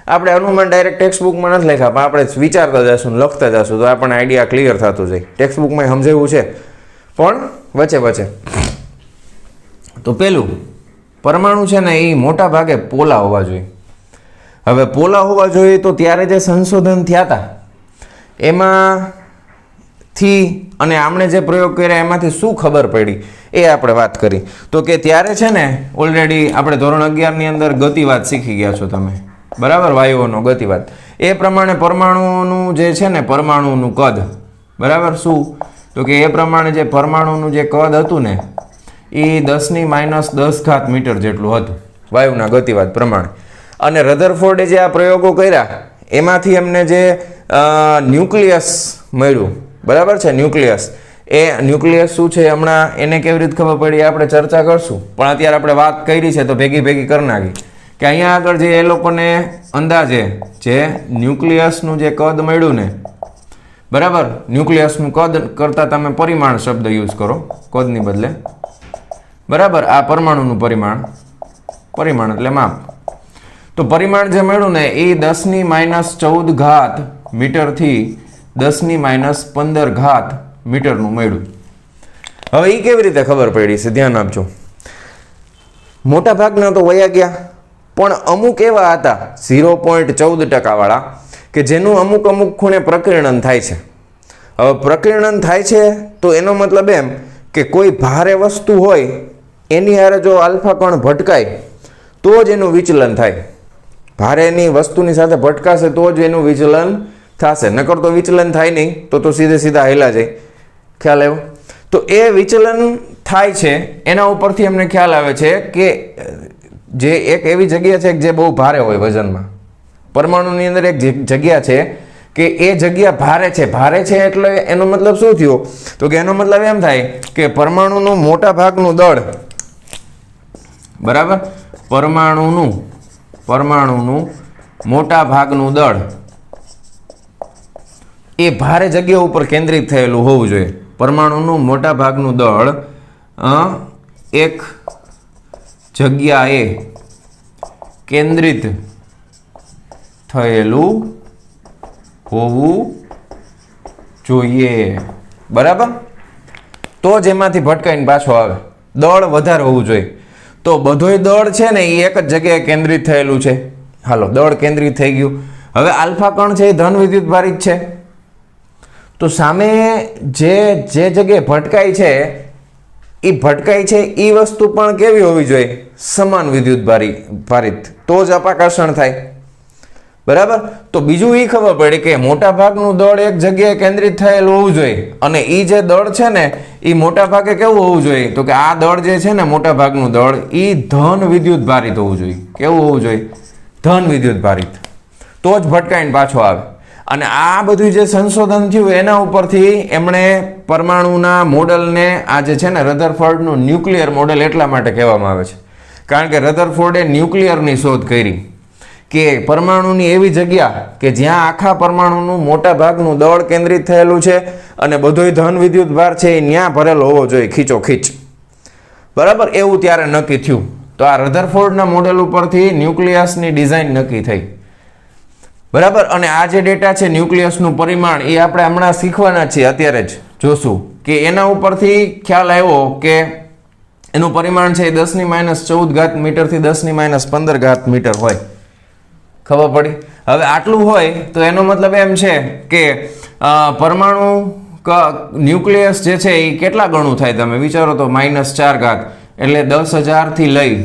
આપણે અનુમાન ડાયરેક્ટ ટેક્સ્ટ બુકમાં નથી લખ્યા, પણ આપણે વિચારતા જશું, લખતા જશું તો આપણને આઈડિયા ક્લિયર થતું જાય. ટેક્સ્ટ બુકમાં સમજાવ્યું છે પણ વચ્ચે વચ્ચે. તો પેલું પરમાણુ છે ને એ મોટા ભાગે પોલા હોવા જોઈએ. હવે પોલા હોવા જોઈએ તો ત્યારે જે સંશોધન થયા હતા એમાંથી અને આમણે જે પ્રયોગ કર્યા એમાંથી શું ખબર પડી એ આપણે વાત કરી. તો કે ત્યારે છે ને ઓલરેડી આપણે ધોરણ 11ની અંદર ગતિવાદ શીખી ગયા છો તમે. બરાબર? વાયુઓનો ગતિવાદ. એ પ્રમાણે પરમાણુઓનું જે છે ને, પરમાણુનું કદ, બરાબર? શું? તો કે એ પ્રમાણે જે પરમાણુનું જે કદ હતું ને એ 10⁻10 મીટર જેટલું હતું વાયુના ગતિવાદ પ્રમાણે. અને રધરફોર્ડે જે આ પ્રયોગો કર્યા એમાંથી એમને જે ન્યુક્લિયસ મળ્યું, બરાબર છે? ન્યુક્લિયસ. એ ન્યુક્લિયસ શું છે હમણાં એને કેવી રીતે ખબર પડી આપણે ચર્ચા કરશું, પણ અત્યારે આપણે વાત કરી છે તો ભેગી કરી નાખી કે અહીંયા આગળ જે એ લોકોને અંદાજે જે ન્યુક્લિયસનું જે કદ મળ્યું ને, બરાબર? ન્યુક્લિયસનું કદ કરતાં તમે પરિમાણ શબ્દ યુઝ કરો કદની બદલે. બરાબર? આ પરમાણુનું પરિમાણ એટલે માપ. તો પરિમાણ જે મળ્યું ને એ 10⁻14 મીટરથી 10⁻15 મીટરનું મળ્યું. હવે એ કેવી રીતે ખબર પડી છે? ધ્યાન આપજો. મોટા ભાગના તો વયા ગયા, પણ અમુક એવા હતા 0.14% વાળા કે જેનું અમુક ખૂણે પ્રકીર્ણન થાય છે. હવે પ્રકીર્ણન થાય છે તો એનો મતલબ એમ કે કોઈ ભારે વસ્તુ હોય એની હારે જો આલ્ફા કણ ભટકાય તો જ એનું વિચલન થાય. ભારેની વસ્તુની સાથે ભટકાશે તો જ એનું વિચલન થશે, નકર તો વિચલન થાય નહીં, તો સીધે સીધા હેલા જાય. ખ્યાલ આવ્યો? તો એ વિચલન થાય છે એના ઉપરથી અમને ખ્યાલ આવે છે કે જે એક એવી જગ્યા છે જે બહુ ભારે હોય વજનમાં. પરમાણુની અંદર એક જગ્યા છે કે એ જગ્યા ભારે છે એટલે એનો મતલબ શું થયો? તો કે એનો મતલબ એમ થાય કે પરમાણુનું મોટા ભાગનું દળ, બરાબર, પરમાણુનું મોટા ભાગનું દળ એ ભારે જગ્યા ઉપર કેન્દ્રિત થયેલું હોવું જોઈએ. પરમાણુનું મોટા ભાગનું દળ એક જગ્યાએ કેન્દ્રિત થયેલું હોવું જોઈએ, બરાબર, તો જ એમાંથી ભટકાઈને પાછો આવે. દળ વધારે હોવું જોઈએ. તો બધોય દળ છે ને એ એક જ જગ્યાએ કેન્દ્રિત થયેલું છે. હાલો, દળ કેન્દ્રિત થઈ ગયું. હવે આલ્ફા કણ છે એ ધન વિદ્યુત ભારિત છે. તો સામે જે જગ્યાએ ભટકાય છે એ વસ્તુ પણ કેવી હોવી જોઈએ? સમાન વિદ્યુત ભારિત, તો જ અપાકર્ષણ થાય. બરાબર. તો બીજું એ ખબર પડી કે મોટા ભાગનું દળ એક જગ્યાએ કેન્દ્રિત થયેલું હોવું જોઈએ, અને એ જે દળ છે ને એ મોટા ભાગે કેવું હોવું જોઈએ? તો કે આ દળ જે છે ને મોટા ભાગનું દળ એ ધન વિદ્યુત ભારિત હોવું જોઈએ. કેવું હોવું જોઈએ? ધન વિદ્યુત ભારિત, તો જ ભટકાઈને પાછો આવે. અને આ બધું જે સંશોધન થયું એના ઉપરથી એમણે પરમાણુના મોડલને આ જે છે ને રધરફોર્ડનું ન્યુક્લિયર મોડેલ એટલા માટે કહેવામાં આવે છે કારણ કે રધરફોર્ડે ન્યુક્લિયરની શોધ કરી કે પરમાણુની એવી જગ્યા કે જ્યાં આખા પરમાણુનું મોટા ભાગનું દળ કેન્દ્રિત થયેલું છે અને બધોય ધન વિદ્યુત ભાર છે એ ત્યાં ભરેલો હોવો જોઈએ, ખીચોખીચ. બરાબર, એવું ત્યારે નક્કી થયું. તો આ રધરફોર્ડના મોડેલ ઉપરથી ન્યુક્લિયસની ડિઝાઇન નક્કી થઈ. બરાબર. અને આ જે ડેટા છે ન્યુક્લિયસનું પરિમાણ એ આપણે હમણાં શીખવાના છીએ, અત્યારે જ જોશું કે એના ઉપરથી ખ્યાલ આવ્યો કે એનું પરિમાણ છે 10⁻14 મીટરથી 10⁻15 મીટર હોય. ખબર પડી? હવે આટલું હોય તો એનો મતલબ એમ છે કે પરમાણુ ન્યુક્લિયસ જે છે એ કેટલા ગણું થાય? તમે વિચારો તો -4 એટલે 10,000 થી લઈ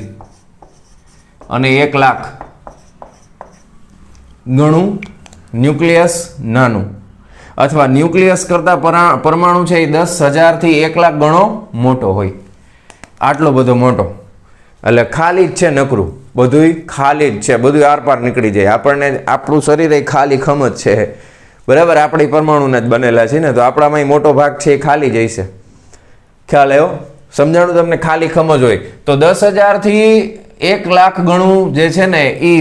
અને 1 લાખ ગણું ન્યુક્લિયસ નાનું, અથવા ન્યુક્લિયસ કરતા પરમાણુ છે એ 10,000 થી 1 લાખ ગણો મોટો હોય. આટલો બધો મોટો એટલે ખાલી જ છે, નકરું બધું ખાલી જ છે, બધું આરપાર નીકળી જાય. આપણને આપણું શરીર એ ખાલી ખમ જ છે. બરાબર, આપણી પરમાણુના જ બનેલા છે ને, તો આપણામાં મોટો ભાગ છે એ ખાલી જ હશે. ખ્યાલ આવ્યો? સમજાણું તમને? ખાલી ખમ જ હોય. તો 10,000 થી 1 લાખ ગણું જે છે ને એ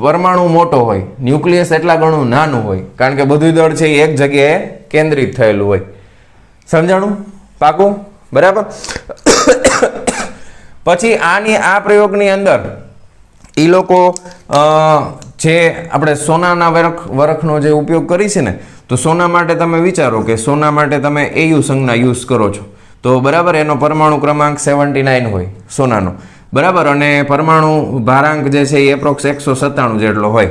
પરમાણુ મોટો હોય, ન્યુક્લિયસ એટલા ગણું નાનું હોય, કારણ કે બધું દળ છે એ એક જગ્યાએ કેન્દ્રિત થયેલું હોય. સમજાણું? પાકું? બરાબર. પછી આ પ્રયોગની અંદર એ લોકો જે આપણે સોનાના વરખનો જે ઉપયોગ કરી છે ને, તો સોના માટે તમે વિચારો કે સોના માટે તમે AU સંજ્ઞા યુઝ કરો છો, તો બરાબર એનો પરમાણુ ક્રમાંક 79 હોય સોનાનો, બરાબર, અને પરમાણુ ભારાંક જે છે એ એપ્રોક્સ 197 જેટલો હોય.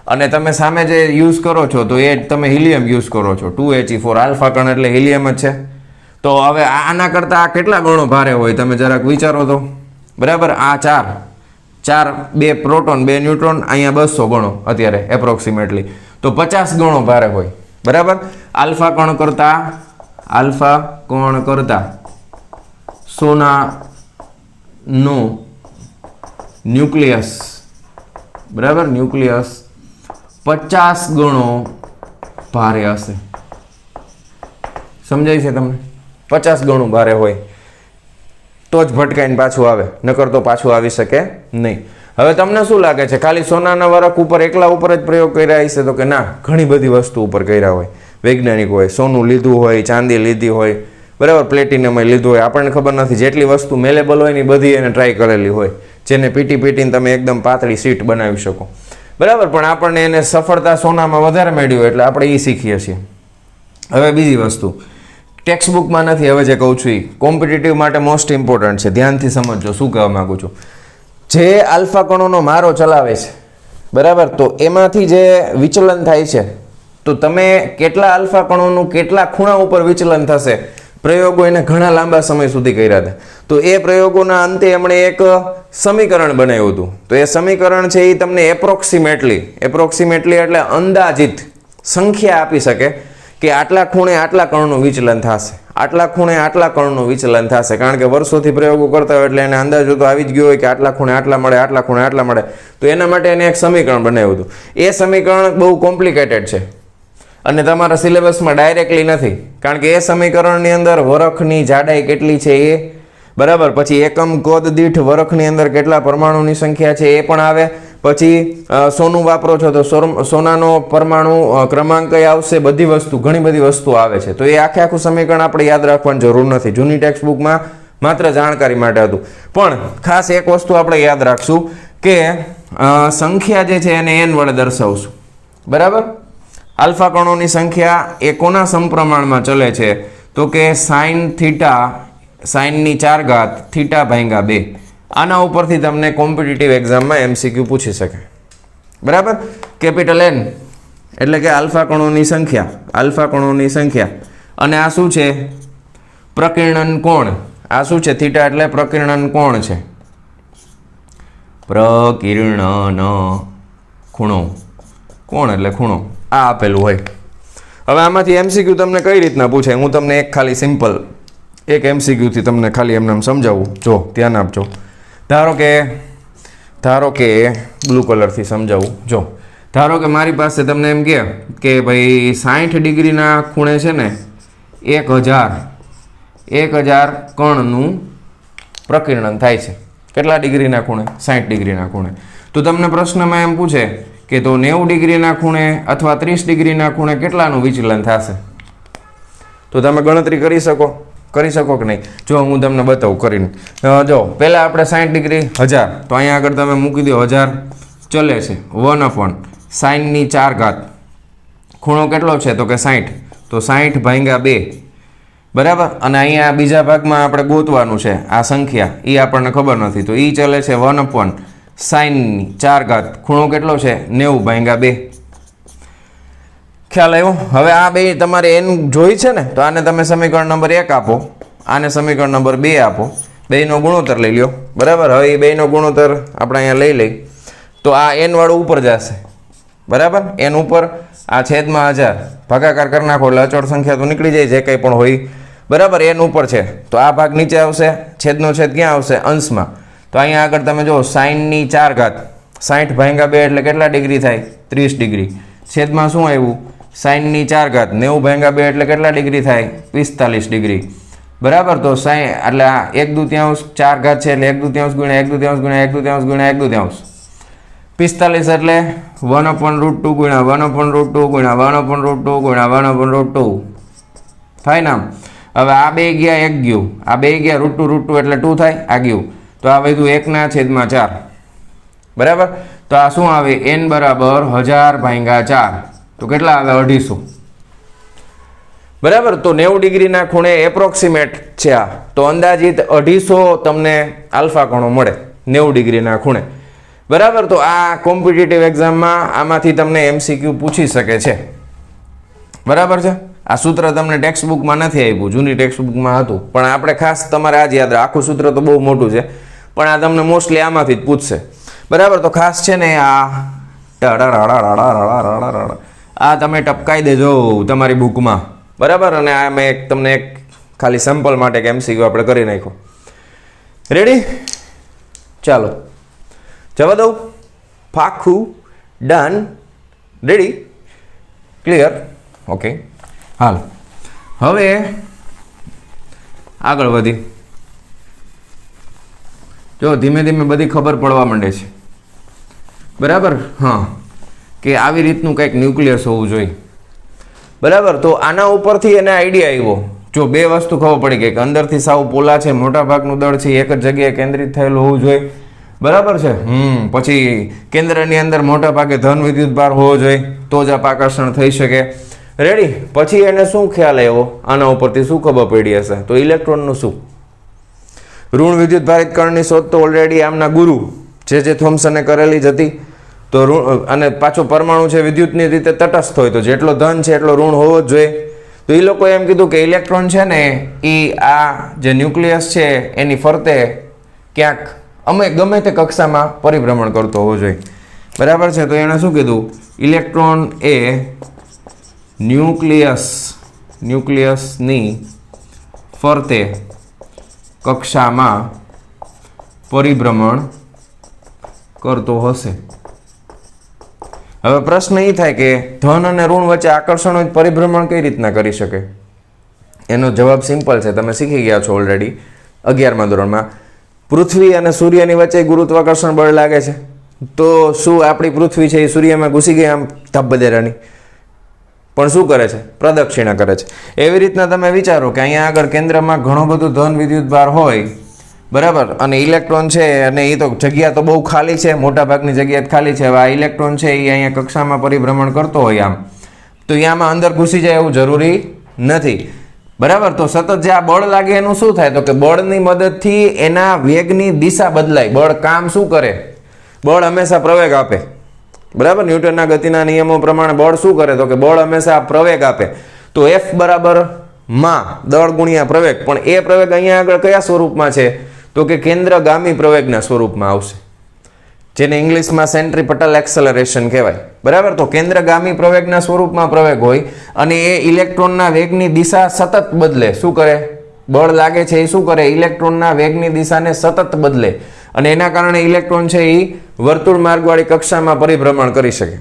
અને તમે સામે જે યુઝ કરો છો તો એ તમે હિલિયમ યુઝ કરો છો, 2He4 આલ્ફા કણ એટલે હિલિયમ જ છે. તો હવે આના કરતાં આ કેટલા ગણો ભારે હોય તમે જરાક વિચારો તો. બરાબર, આ 2 પ્રોટોન 2 ન્યુટ્રોન, અહીંયા 200 ગણો અત્યારે એપ્રોક્સિમેટલી, તો 50 ગણો ભારે હોય. બરાબર, આલ્ફા કણ કરતા સોનાનું ન્યુક્લિયસ, બરાબર, ન્યુક્લિયસ 50 ગણો ભારે હશે. સમજાય છે તમને? 50 ગણું ભારે હોય તો જ ભટકાઈને પાછું આવે, નકર તો પાછું આવી શકે નહીં. હવે તમને શું લાગે છે ખાલી સોનાના વરખ ઉપર એકલા ઉપર જ પ્રયોગ કર્યા હશે? તો કે ના, ઘણી બધી વસ્તુ ઉપર કર્યા હોય વૈજ્ઞાનિકોએ. સોનું લીધું હોય, ચાંદી લીધી હોય, બરાબર, પ્લેટિનમ લીધું હોય, આપણને ખબર નથી. જેટલી વસ્તુ મેલેબલ હોય ને બધી એને ટ્રાય કરેલી હોય, જેને પીટીને તમે એકદમ પાતળી સીટ બનાવી શકો. બરાબર, પણ આપણને એને સફળતા સોનામાં વધારે મળી હોય એટલે આપણે એ શીખીએ છીએ. હવે બીજી વસ્તુ ટેક્સ્ટ બુકમાં નથી, હવે જે કહું છું એ કોમ્પિટિટિવ માટે મોસ્ટ ઇમ્પોર્ટન્ટ છે. ધ્યાનથી સમજજો શું કહેવા માંગુ છું. જે આલ્ફા કણોનો મારો ચલાવે છે, બરાબર, તો એમાંથી જે વિચલન થાય છે તો તમે કેટલા આલ્ફા કણોનું કેટલા ખૂણા ઉપર વિચલન થશે પ્રયોગો એને ઘણા લાંબા સમય સુધી કર્યા હતા. તો એ પ્રયોગોના અંતે એમણે એક સમીકરણ બનાવ્યું હતું. તો એ સમીકરણ છે એ તમને એપ્રોક્સિમેટલી એટલે અંદાજિત સંખ્યા આપી શકે કે આટલા ખૂણે આટલા કણનું વિચલન થશે, આટલા ખૂણે આટલા કણનું વિચલન થશે. કારણ કે વર્ષોથી પ્રયોગો કરતા હોય એટલે એને અંદાજો તો આવી જ ગયો હોય કે આટલા ખૂણે આટલા મળે, આટલા ખૂણે આટલા મળે. તો એના માટે એને એક સમીકરણ બનાવ્યું હતું. એ સમીકરણ બહુ કોમ્પ્લિકેટેડ છે અને તમારા સિલેબસમાં ડાયરેક્ટલી નથી, કારણ કે એ સમીકરણની અંદર વરખની જાડાઈ કેટલી છે એ, બરાબર, પછી એકમ કદ દીઠ વરખની અંદર કેટલા પરમાણુની સંખ્યા છે એ પણ આવે, પછી સોનું વાપરો છો તો સોનાનો પરમાણુ ક્રમાંક આવશે, બધી વસ્તુ, ઘણી બધી વસ્તુ આવે છે. તો એ આખું સમીકરણ આપણે યાદ રાખવાની જરૂર નથી. જૂની ટેક્સ્ટ બુકમાં માત્ર જાણકારી માટે હતું. પણ ખાસ એક વસ્તુ આપણે યાદ રાખશું કે સંખ્યા જે છે એને n વડે દર્શાવશું, બરાબર. આલ્ફા કણોની સંખ્યા એ કોના સમપ્રમાણમાં ચલે છે તો કે સાઇન થીટા, સાઇનની 4 ઘાત થીટા ભાગ્યા 2. આના ઉપરથી તમને કોમ્પિટિટિવ એક્ઝામમાં MCQ પૂછી શકે, બરાબર. કેપિટલ N એટલે કે આલ્ફા કણોની સંખ્યા, આલ્ફા કણોની સંખ્યા. અને આ શું છે? પ્રકીર્ણન કોણ. આ શું છે? થીટા એટલે પ્રકીર્ણન કોણ છે, પ્રકીર્ણન ખૂણો, કોણ એટલે ખૂણો. આ આપેલું હોય. હવે આમાંથી MCQ તમને કઈ રીતના પૂછે, હું તમને એક ખાલી સિમ્પલ એક MCQ થી તમને ખાલી એમને સમજાવું. જો ધ્યાન આપજો. ધારો કે બ્લુ કલરથી સમજાવું. જો ધારો કે મારી પાસે તમને એમ કે ભાઈ 60 ડિગ્રીના ખૂણે છે ને 1000 કણનું પ્રકીર્ણન થાય છે. કેટલા ડિગ્રીના ખૂણે? 60 ડિગ્રીના ખૂણે. તો તમને પ્રશ્નમાં એમ પૂછે કે તો 90 ડિગ્રીના ખૂણે અથવા 30 ડિગ્રીના ખૂણે કેટલાનું વિચલન થશે? તો તમે ગણતરી કરી શકો કે નહીં? જો હું તમને બતાવું કરીને. જો પહેલાં આપણે 60 ડિગ્રી 1000, તો અહીંયા આગળ તમે મૂકી દો 1000 ચલે છે, 1 સાઇનની 4 ઘાત. ખૂણો કેટલો છે તો કે 60, તો 60 ભાગ્યા 2, બરાબર. અને અહીંયા બીજા ભાગમાં આપણે ગોતવાનું છે આ સંખ્યા, એ આપણને ખબર નથી, તો એ ચલે છે 1 સાઇનની 4 ઘાત. ખૂણો કેટલો છે? 90 ભાગ્યા 2. ખ્યાલ આવ્યો? હવે આ બે તમારે n જોઈ છે ને, તો આને તમે સમીકરણ નંબર 1 આપો, આને સમીકરણ નંબર 2 આપો, બેયનો ગુણોત્તર લઈ લ્યો, બરાબર. હવે એ બેયનો ગુણોત્તર આપણે અહીંયા લઈ લઈ તો આ n વાળું ઉપર જશે, બરાબર. n ઉપર આ છેદમાં 1000 ભાગાકાર કરી નાખો એટલે અચળ સંખ્યા તો નીકળી જાય, જે કંઈ પણ હોય, બરાબર. n ઉપર છે તો આ ભાગ નીચે આવશે, છેદનો છેદ ક્યાં આવશે? અંશમાં. તો અહીંયા આગળ તમે જો સાઇનની 4 ઘાત 60 ભાગ્યા 2 એટલે કેટલા ડિગ્રી થાય? 30 ડિગ્રી. છેદમાં શું આવ્યું? સાઇનની 4 ઘાત 90 ભાગ્યા 2 એટલે કેટલા ડિગ્રી થાય? 45 ડિગ્રી, બરાબર. તો એટલે આ 1/2 4 ઘાત છે એટલે 1/2 ગુણ્યા 1/2 ગુણ્યા 1/2 ગુણ્યા 1/2, 45 એટલે 1/√2 ગુણ્યા 1/√2 ગુણ્યા 1/√2 ગુણ્યા 1/√2 થાય ને. હવે આ બે ગયા 1 ગયું, આ બે ગયા √2 એટલે 2 થાય, આ ગયું. તો આ વધ્યું 1/4, બરાબર. તો આ શું આવે? n બરાબર 1000 ભાગ્યા 4, તો કેટલા આવે? 250, બરાબર. તો 90 ડિગ્રીના ખૂણે એપ્રોક્સિમેટ છે આ, તો અંદાજિત 250 તમને આલ્ફા કણો મળે 90 ડિગ્રીના ખૂણે, બરાબર. તો આ કોમ્પિટિટિવ એક્ઝામમાં આમાંથી તમને MCQ પૂછી શકે છે, બરાબર છે. આ સૂત્ર તમને ટેક્સ્ટ બુકમાં નથી આપ્યું, જૂની ટેક્સ્ટ બુકમાં હતું, પણ આપણે ખાસ તમારે આજ યાદ રાખો. આખું સૂત્ર તો બહુ મોટું છે, પણ આ તમને મોસ્ટલી આમાંથી જ પૂછશે, બરાબર. તો ખાસ છે ને આ તમે ટપકાઈ દેજો તમારી બુકમાં, બરાબર. અને આ મેં તમને એક ખાલી સેમ્પલ માટે એક MCQ આપણે કરી નાખ્યો. રેડી? ચાલો જવા દઉં. પાક્કું? ડન? રેડી? ક્લિયર? ઓકે, હાલ હવે આગળ વધી. જો ધીમે ધીમે બધી ખબર પડવા માંડે છે, બરાબર. હા, કે આવી રીતનું કંઈક ન્યુક્લિયસ હોવું જોઈએ, બરાબર. તો આના ઉપરથી એને આઈડિયા આવ્યો. જો બે વસ્તુ ખબર પડી ગઈ કે અંદરથી સાવ પોલા છે, મોટા ભાગનું દળ છે એક જ જગ્યાએ કેન્દ્રિત થયેલું હોવું જોઈએ, બરાબર છે. પછી કેન્દ્રની અંદર મોટા ભાગે ધન વિદ્યુત ભાર હોવો જોઈએ, તો જ આકર્ષણ થઈ શકે. રેડી? પછી એને શું ખ્યાલ આવ્યો? આના ઉપરથી શું ખબર પડી હશે? તો ઇલેક્ટ્રોનનું શું? ઋણ વિદ્યુત ભારિત કણની શોધ તો ઓલરેડી આમના ગુરુ જે થોમ્સને કરેલી જ હતી. તો તો ઋણ, અને પાછો પરમાણુ છે વિદ્યુતની રીતે તટસ્થ હોય, તો જેટલો ધન છે એટલો ઋણ હોવો જ જોઈએ. તો એ લોકોએ એમ કીધું કે ઇલેક્ટ્રોન છે ને એ આ જે ન્યુક્લિયસ છે એની ફરતે ક્યાંક ગમે તે કક્ષામાં પરિભ્રમણ કરતો હોવો જોઈએ. બરાબર છે. તો એણે શું કીધું, ઇલેક્ટ્રોન એ ન્યુક્લિયસની ફરતે કક્ષામાં પરિભ્રમણ કરતો હશે. હવે પ્રશ્ન એ થાય કે ધન અને ઋણ વચ્ચે આકર્ષણ હોય પરિભ્રમણ કઈ રીતના કરી શકે? એનો જવાબ સિમ્પલ છે, તમે શીખી ગયા છો ઓલરેડી 11મા ધોરણમાં. પૃથ્વી અને સૂર્યની વચ્ચે ગુરુત્વાકર્ષણ બળ લાગે છે, તો શું આપણી પૃથ્વી છે એ સૂર્યમાં ઘૂસી ગઈ આમ ધબધેરાની? પણ શું કરે છે? પ્રદક્ષિણા કરે છે. એવી રીતના તમે વિચારો કે અહીંયા આગળ કેન્દ્રમાં ઘણો બધો ધન વિદ્યુત ભાર હોય, બરાબર, અને ઇલેક્ટ્રોન છે અને એ તો જગ્યા તો બહુ ખાલી છે, મોટા ભાગની જગ્યા ખાલી છે. હવે આ ઇલેક્ટ્રોન છે એ અહીંયા કક્ષામાં પરિભ્રમણ કરતો હોય આમ, તો આમાં અંદર ઘૂસી જાય એવું જરૂરી નથી, બરાબર. તો સતત જે આ બળ લાગે એનું શું થાય? તો કે બળની મદદથી એના વેગની દિશા બદલાય. બળ કામ શું કરે? બળ હંમેશા પ્રવેગ આપે, બરાબર. ન્યૂટનના ગતિના નિયમો પ્રમાણે બળ શું કરે? તો કે બળ હંમેશા પ્રવેગ આપે. તો F બરાબર માં દળ ગુણ્યા પ્રવેગ, પણ એ પ્રવેગ અહીંયા આગળ કયા સ્વરૂપમાં છે? તો કે કેન્દ્રગામી પ્રવેગના સ્વરૂપમાં આવશે, જેને ઇંગ્લિશમાં સેન્ટ્રીપટલ એક્સેલરેશન કહેવાય, બરાબર. તો કેન્દ્રગામી પ્રવેગના સ્વરૂપમાં પ્રવેગ હોય અને એ ઇલેક્ટ્રોનના વેગની દિશા સતત બદલે. શું કરે? બળ લાગે છે એ શું કરે? ઇલેક્ટ્રોનના વેગની દિશાને સતત બદલે, અને એના કારણે ઇલેક્ટ્રોન છે એ વર્તુળ માર્ગવાળી કક્ષામાં પરિભ્રમણ કરી શકે.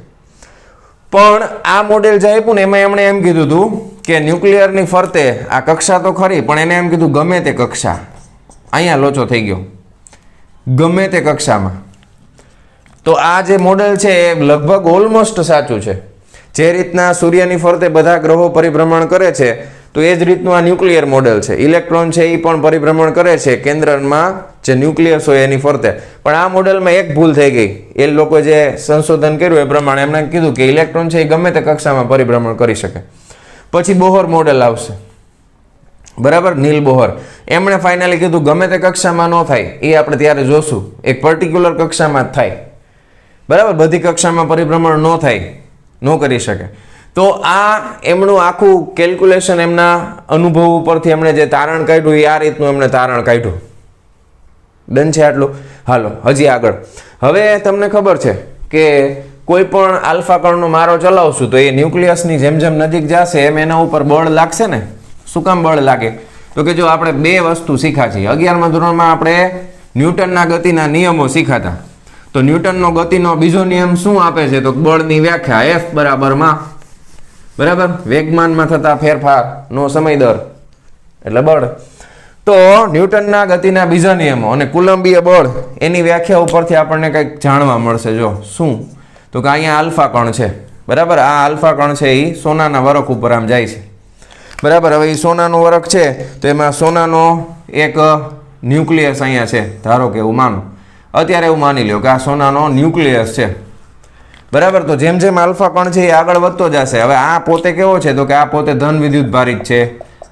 પણ આ મોડેલ જે આપ્યું ને એમાં એમણે એમ કીધું હતું કે ન્યુક્લિયરની ફરતે આ કક્ષા તો ખરી, પણ એને એમ કીધું ગમે તે કક્ષા. અહીંયા લોચો થઈ ગયો, ગમે તે કક્ષામાં. તો આ જે મોડેલ છે એ લગભગ ઓલમોસ્ટ સાચું છે. જે રીતના સૂર્યની ફરતે બધા ગ્રહો પરિભ્રમણ કરે છે, તો એ જ રીતનું આ ન્યુક્લિયર મોડેલ છે. ઇલેક્ટ્રોન છે એ પણ પરિભ્રમણ કરે છે કેન્દ્રમાં જે ન્યુક્લિયસ હોય એની ફરતે. પણ આ મોડેલમાં એક ભૂલ થઈ ગઈ. એ લોકો જે સંશોધન કર્યું એ પ્રમાણે એમણે કીધું કે ઇલેક્ટ્રોન છે એ ગમે તે કક્ષામાં પરિભ્રમણ કરી શકે. પછી બોહર મોડેલ આવશે, બરાબર, નીલ બોહર. એમણે ફાઇનલી કીધું ગમે તે કક્ષામાં ન થાય, એ આપણે ત્યારે જોશું. એક પર્ટિક્યુલર કક્ષામાં જ થાય, બરાબર. બધી કક્ષામાં પરિભ્રમણ ન થાય, ન કરી શકે. તો આ એમનું આખું કેલ્ક્યુલેશન એમના અનુભવ ઉપરથી એમણે જે તારણ કાઢ્યું એ આ રીતનું એમણે તારણ કાઢ્યું. ડન છે આટલું? હાલો હજી આગળ. હવે તમને ખબર છે કે કોઈ પણ આલ્ફા કણનો મારો ચલાવશું તો એ ન્યુક્લિયસની જેમ જેમ નજીક જશે એમ એના ઉપર બળ લાગશે ને. શું કામ બળ લાગે? તો કે જો આપણે બે વસ્તુ શીખ્યા છીએ 11મા ધોરણમાં, આપણે ન્યૂટનના ગતિના નિયમો શીખ્યા હતા. તો ન્યૂટનનો ગતિનો બીજો નિયમ શું આપે છે? તો બળની વ્યાખ્યા F બરાબર માં, બરાબર, વેગમાનમાં થતા ફેરફારનો સમય દર એટલે બળ. તો ન્યૂટનના ગતિના બીજા નિયમો અને કુલંબીય બળ એની વ્યાખ્યા ઉપરથી આપણને કંઈક જાણવા મળશે. જો શું? તો કે અહીંયા આલ્ફા કણ છે, બરાબર. આ આલ્ફા કણ છે એ સોનાના વરખ ઉપર આમ જાય છે, બરાબર. હવે એ સોનાનો વરખ છે તો એમાં સોનાનો એક ન્યુક્લિયસ અહીંયા છે, ધારો કે એવું માનો, અત્યારે એવું માની લ્યો કે આ સોનાનો ન્યુક્લિયસ છે, બરાબર. તો જેમ જેમ આલ્ફા કણ છે એ આગળ વધતો જશે. હવે આ પોતે કેવો છે? તો કે આ પોતે ધન વિદ્યુત ભારિત છે.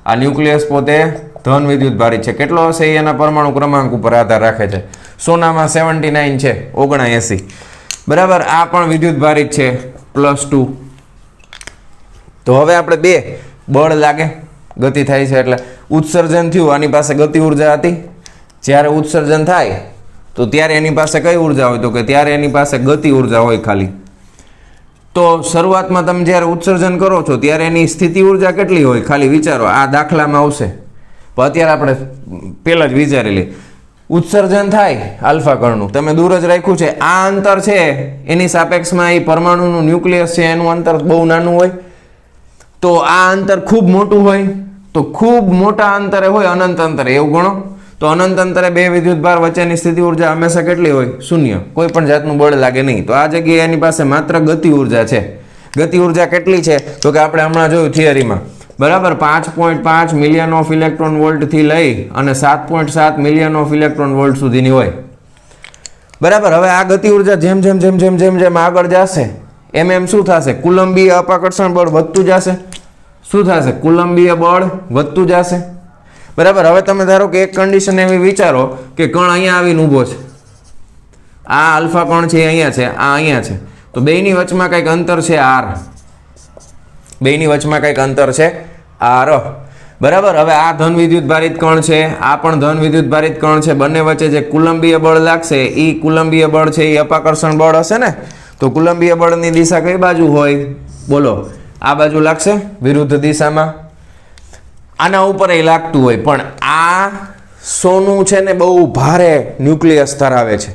આ ન્યુક્લિયસ પોતે ધન વિદ્યુત ભારિત છે. કેટલો હશે? એના પરમાણુ ક્રમાંક ઉપર આધાર રાખે છે. સોનામાં 79 છે, 79, બરાબર. આ પણ વિદ્યુત ભારિત છે, +2. તો હવે આપણે બે બળ લાગે, ગતિ થાય છે એટલે ઉત્સર્જન થયું, આની પાસે ગતિ ઉર્જા હતી. જ્યારે ઉત્સર્જન થાય તો ત્યારે એની પાસે કઈ ઉર્જા હોય? તો કે ત્યારે એની પાસે ગતિ ઉર્જા હોય ખાલી. તો શરૂઆતમાં તમે જ્યારે ઉત્સર્જન કરો છો ત્યારે એની સ્થિતિ ઉર્જા કેટલી હોય? ખાલી વિચારો, આ દાખલામાં આવશે, પણ અત્યારે આપણે પહેલા જ વિચારી લઈએ. ઉત્સર્જન થાય આલ્ફા કણનું, તમે દૂર જ રાખ્યું છે, આ અંતર છે એની સાપેક્ષમાં એ પરમાણુનું ન્યુક્લિયસ છે એનું અંતર બહુ નાનું હોય. તો આ અંતર ખૂબ મોટું હોય, તો ખૂબ મોટા અંતરે હોય, અનંત અંતરે એવું ગણો. તો અનંત અંતરે બે વિદ્યુતભાર વચ્ચેની સ્થિતિ ઉર્જા હંમેશા કેટલી હોય? 0. કોઈ પણ જાતનું બળ લાગે નહીં. તો આ જગ્યાએ એની પાસે માત્ર ગતિ ઉર્જા છે. ગતિ ઉર્જા કેટલી છે? તો કે આપણે હમણાં જોયું થિયરીમાં, બરાબર, 5.5 મિલિયન ઓફ ઇલેક્ટ્રોન વોલ્ટથી લઈ અને 7.7 મિલિયન ઓફ ઇલેક્ટ્રોન વોલ્ટ સુધીની હોય, બરાબર. હવે આ ગતિ ઉર્જા જેમ જેમ જેમ જેમ જેમ જેમ આગળ જશે એમ એમ શું થશે? કુલંબીય અપાકર્ષણ બળ વધતું જશે. શું થશે? કુલંબીય બળ વધતું જશે, બરાબર. હવે તમે ધારો કે એક કન્ડિશન એવી વિચારો કે કણ અહીંયા આવીને ઊભો છે, આ આલ્ફા કણ છે અહીંયા છે, આ અહીંયા છે, તો બેયની વચમાં કંઈક અંતર છે આર, બેયની વચમાં કંઈક અંતર છે આર, બરાબર. હવે આ ધન વિદ્યુત ભારિત કણ છે, આ પણ ધન વિદ્યુત ભારિત કણ છે, બંને વચ્ચે જે કુલંબીય બળ લાગશે એ કુલંબીય બળ છે એ અપાકર્ષણ બળ હશે ને. તો કુલંબીય બળની દિશા કઈ બાજુ હોય બોલો? આ બાજુ લાગશે વિરુદ્ધ દિશામાં. આના ઉપર એ લાગતું હોય, પણ આ સોનું છે ને બહુ ભારે ન્યુક્લિયસ ધરાવે છે,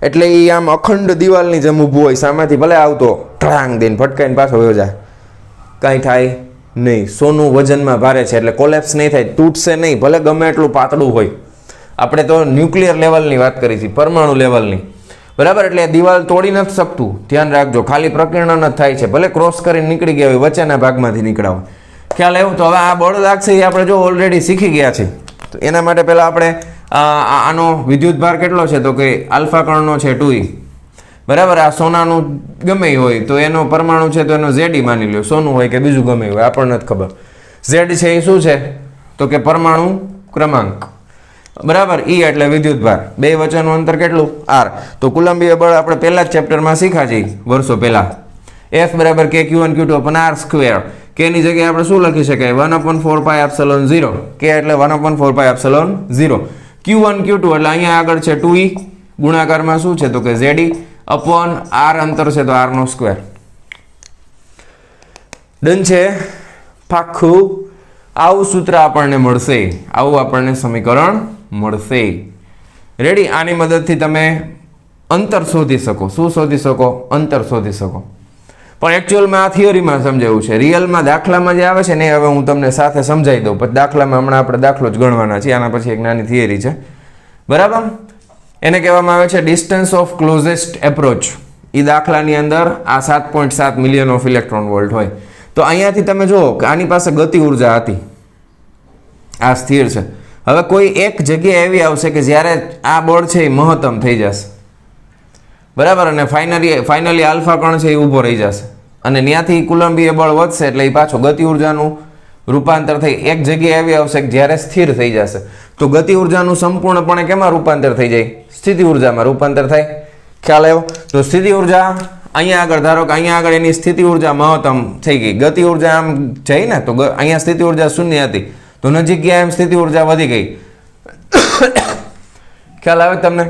એટલે એ આમ અખંડ દિવાલની જેમ ઊભું હોય, સામેથી ભલે આવતો ઢળાંગ દઈને ફટકાઈને પાછો વયો જાય, કાંઈ થાય નહીં. સોનું વજનમાં ભારે છે એટલે કોલેપ્સ નહીં થાય, તૂટશે નહીં, ભલે ગમે એટલું પાતળું હોય. આપણે તો ન્યુક્લિયર લેવલની વાત કરી છે, પરમાણુ લેવલની, બરાબર. એટલે દિવાલ તોડી નથી શકતું, ધ્યાન રાખજો. ખાલી પ્રકીર્ણન જ થાય છે, ભલે ક્રોસ કરીને નીકળી ગયા હોય, વચ્ચેના ભાગમાંથી નીકળ્યા હોય, ખ્યાલ આવ્યો? તો હવે આ બળ લાગશે એ આપણે જો ઓલરેડી શીખી ગયા છે. તો એના માટે પહેલાં આપણે આનો વિદ્યુત ભાર કેટલો છે તો કે આલ્ફા કણનો છે 2e, બરાબર. આ સોનાનું ગમે હોય તો એનો પરમાણુ છે તો એનો ઝેડ માની લો, સોનું હોય કે બીજું ગમે હોય આપણને નથી ખબર. ઝેડ છે એ શું છે તો કે પરમાણુ ક્રમાંક, બરાબર. ઈ એટલે વિદ્યુત ભાર, બે વચ્ચેનું અંતર કેટલું આર. તો કુલંબીય બળ આપણે પહેલા જ ચેપ્ટરમાં શીખ્યા છીએ વર્ષો પહેલા. F બરાબર k q1 q2 upon r square. k ની જગ્યાએ આપણે શું લખી શકાય? 1/4 પાઈ એપ્સિલોન 0. k એટલે 1/4 પાઈ એપ્સિલોન 0. q1 q2 એટલે અહીંયા આગળ છે 2e, ગુણાકારમાં શું છે તો કે zed અપોન r અંતર છે તો r નો સ્ક્વેર. ડન છે પાક્કું. આવું સૂત્ર આપણને મળશે, આવું આપણને સમીકરણ મળશે. રેડી? આની મદદથી તમે અંતર શોધી શકો. શું શોધી શકો? અંતર શોધી શકો. પણ એકચ્યુઅલમાં આ થિયરીમાં સમજાવ્યું છે, રિયલમાં દાખલામાં જે આવે છે ને હવે હું તમને સાથે સમજાવી દઉં. પછી દાખલામાં હમણાં આપણે દાખલો જ ગણવાના છીએ, આના પછી એક નાની થિયરી છે, બરાબર. એને કહેવામાં આવે છે ડિસ્ટન્સ ઓફ ક્લોઝેસ્ટ એપ્રોચ. એ દાખલાની અંદર આ 7.7 મિલિયન ઓફ ઇલેક્ટ્રોન વોલ્ટ હોય. તો અહીંયાથી તમે જુઓ કે આની પાસે ગતિ ઉર્જા હતી, આ સ્થિર છે. હવે કોઈ એક જગ્યા એવી આવશે કે જ્યારે આ બળ છે એ મહત્તમ થઈ જશે, બરાબર. અને ફાઇનલી આલ્ફા કણ છે એ ઊભો રહી જશે, અને ત્યાંથી કુલંબીય બળ વધશે એટલે એ પાછો ગતિ ઉર્જાનું રૂપાંતર થઈ એક જગ્યાએ એવી આવશે કે જ્યારે સ્થિર થઈ જશે. તો ગતિ ઉર્જાનું સંપૂર્ણપણે કેમાં રૂપાંતર થઈ જાય? સ્થિતિ ઉર્જામાં રૂપાંતર થાય. ખ્યાલ આવ્યો? તો સ્થિતિ ઉર્જા અહીંયા આગળ, ધારો કે અહીંયા આગળ એની સ્થિતિ ઉર્જા મહત્તમ થઈ ગઈ, ગતિ ઉર્જા આમ જઈ ને તો અહીંયા સ્થિતિ ઉર્જા શૂન્ય હતી, તો નજીક ગયા એમ સ્થિતિ ઉર્જા વધી ગઈ. ખ્યાલ આવે તમને?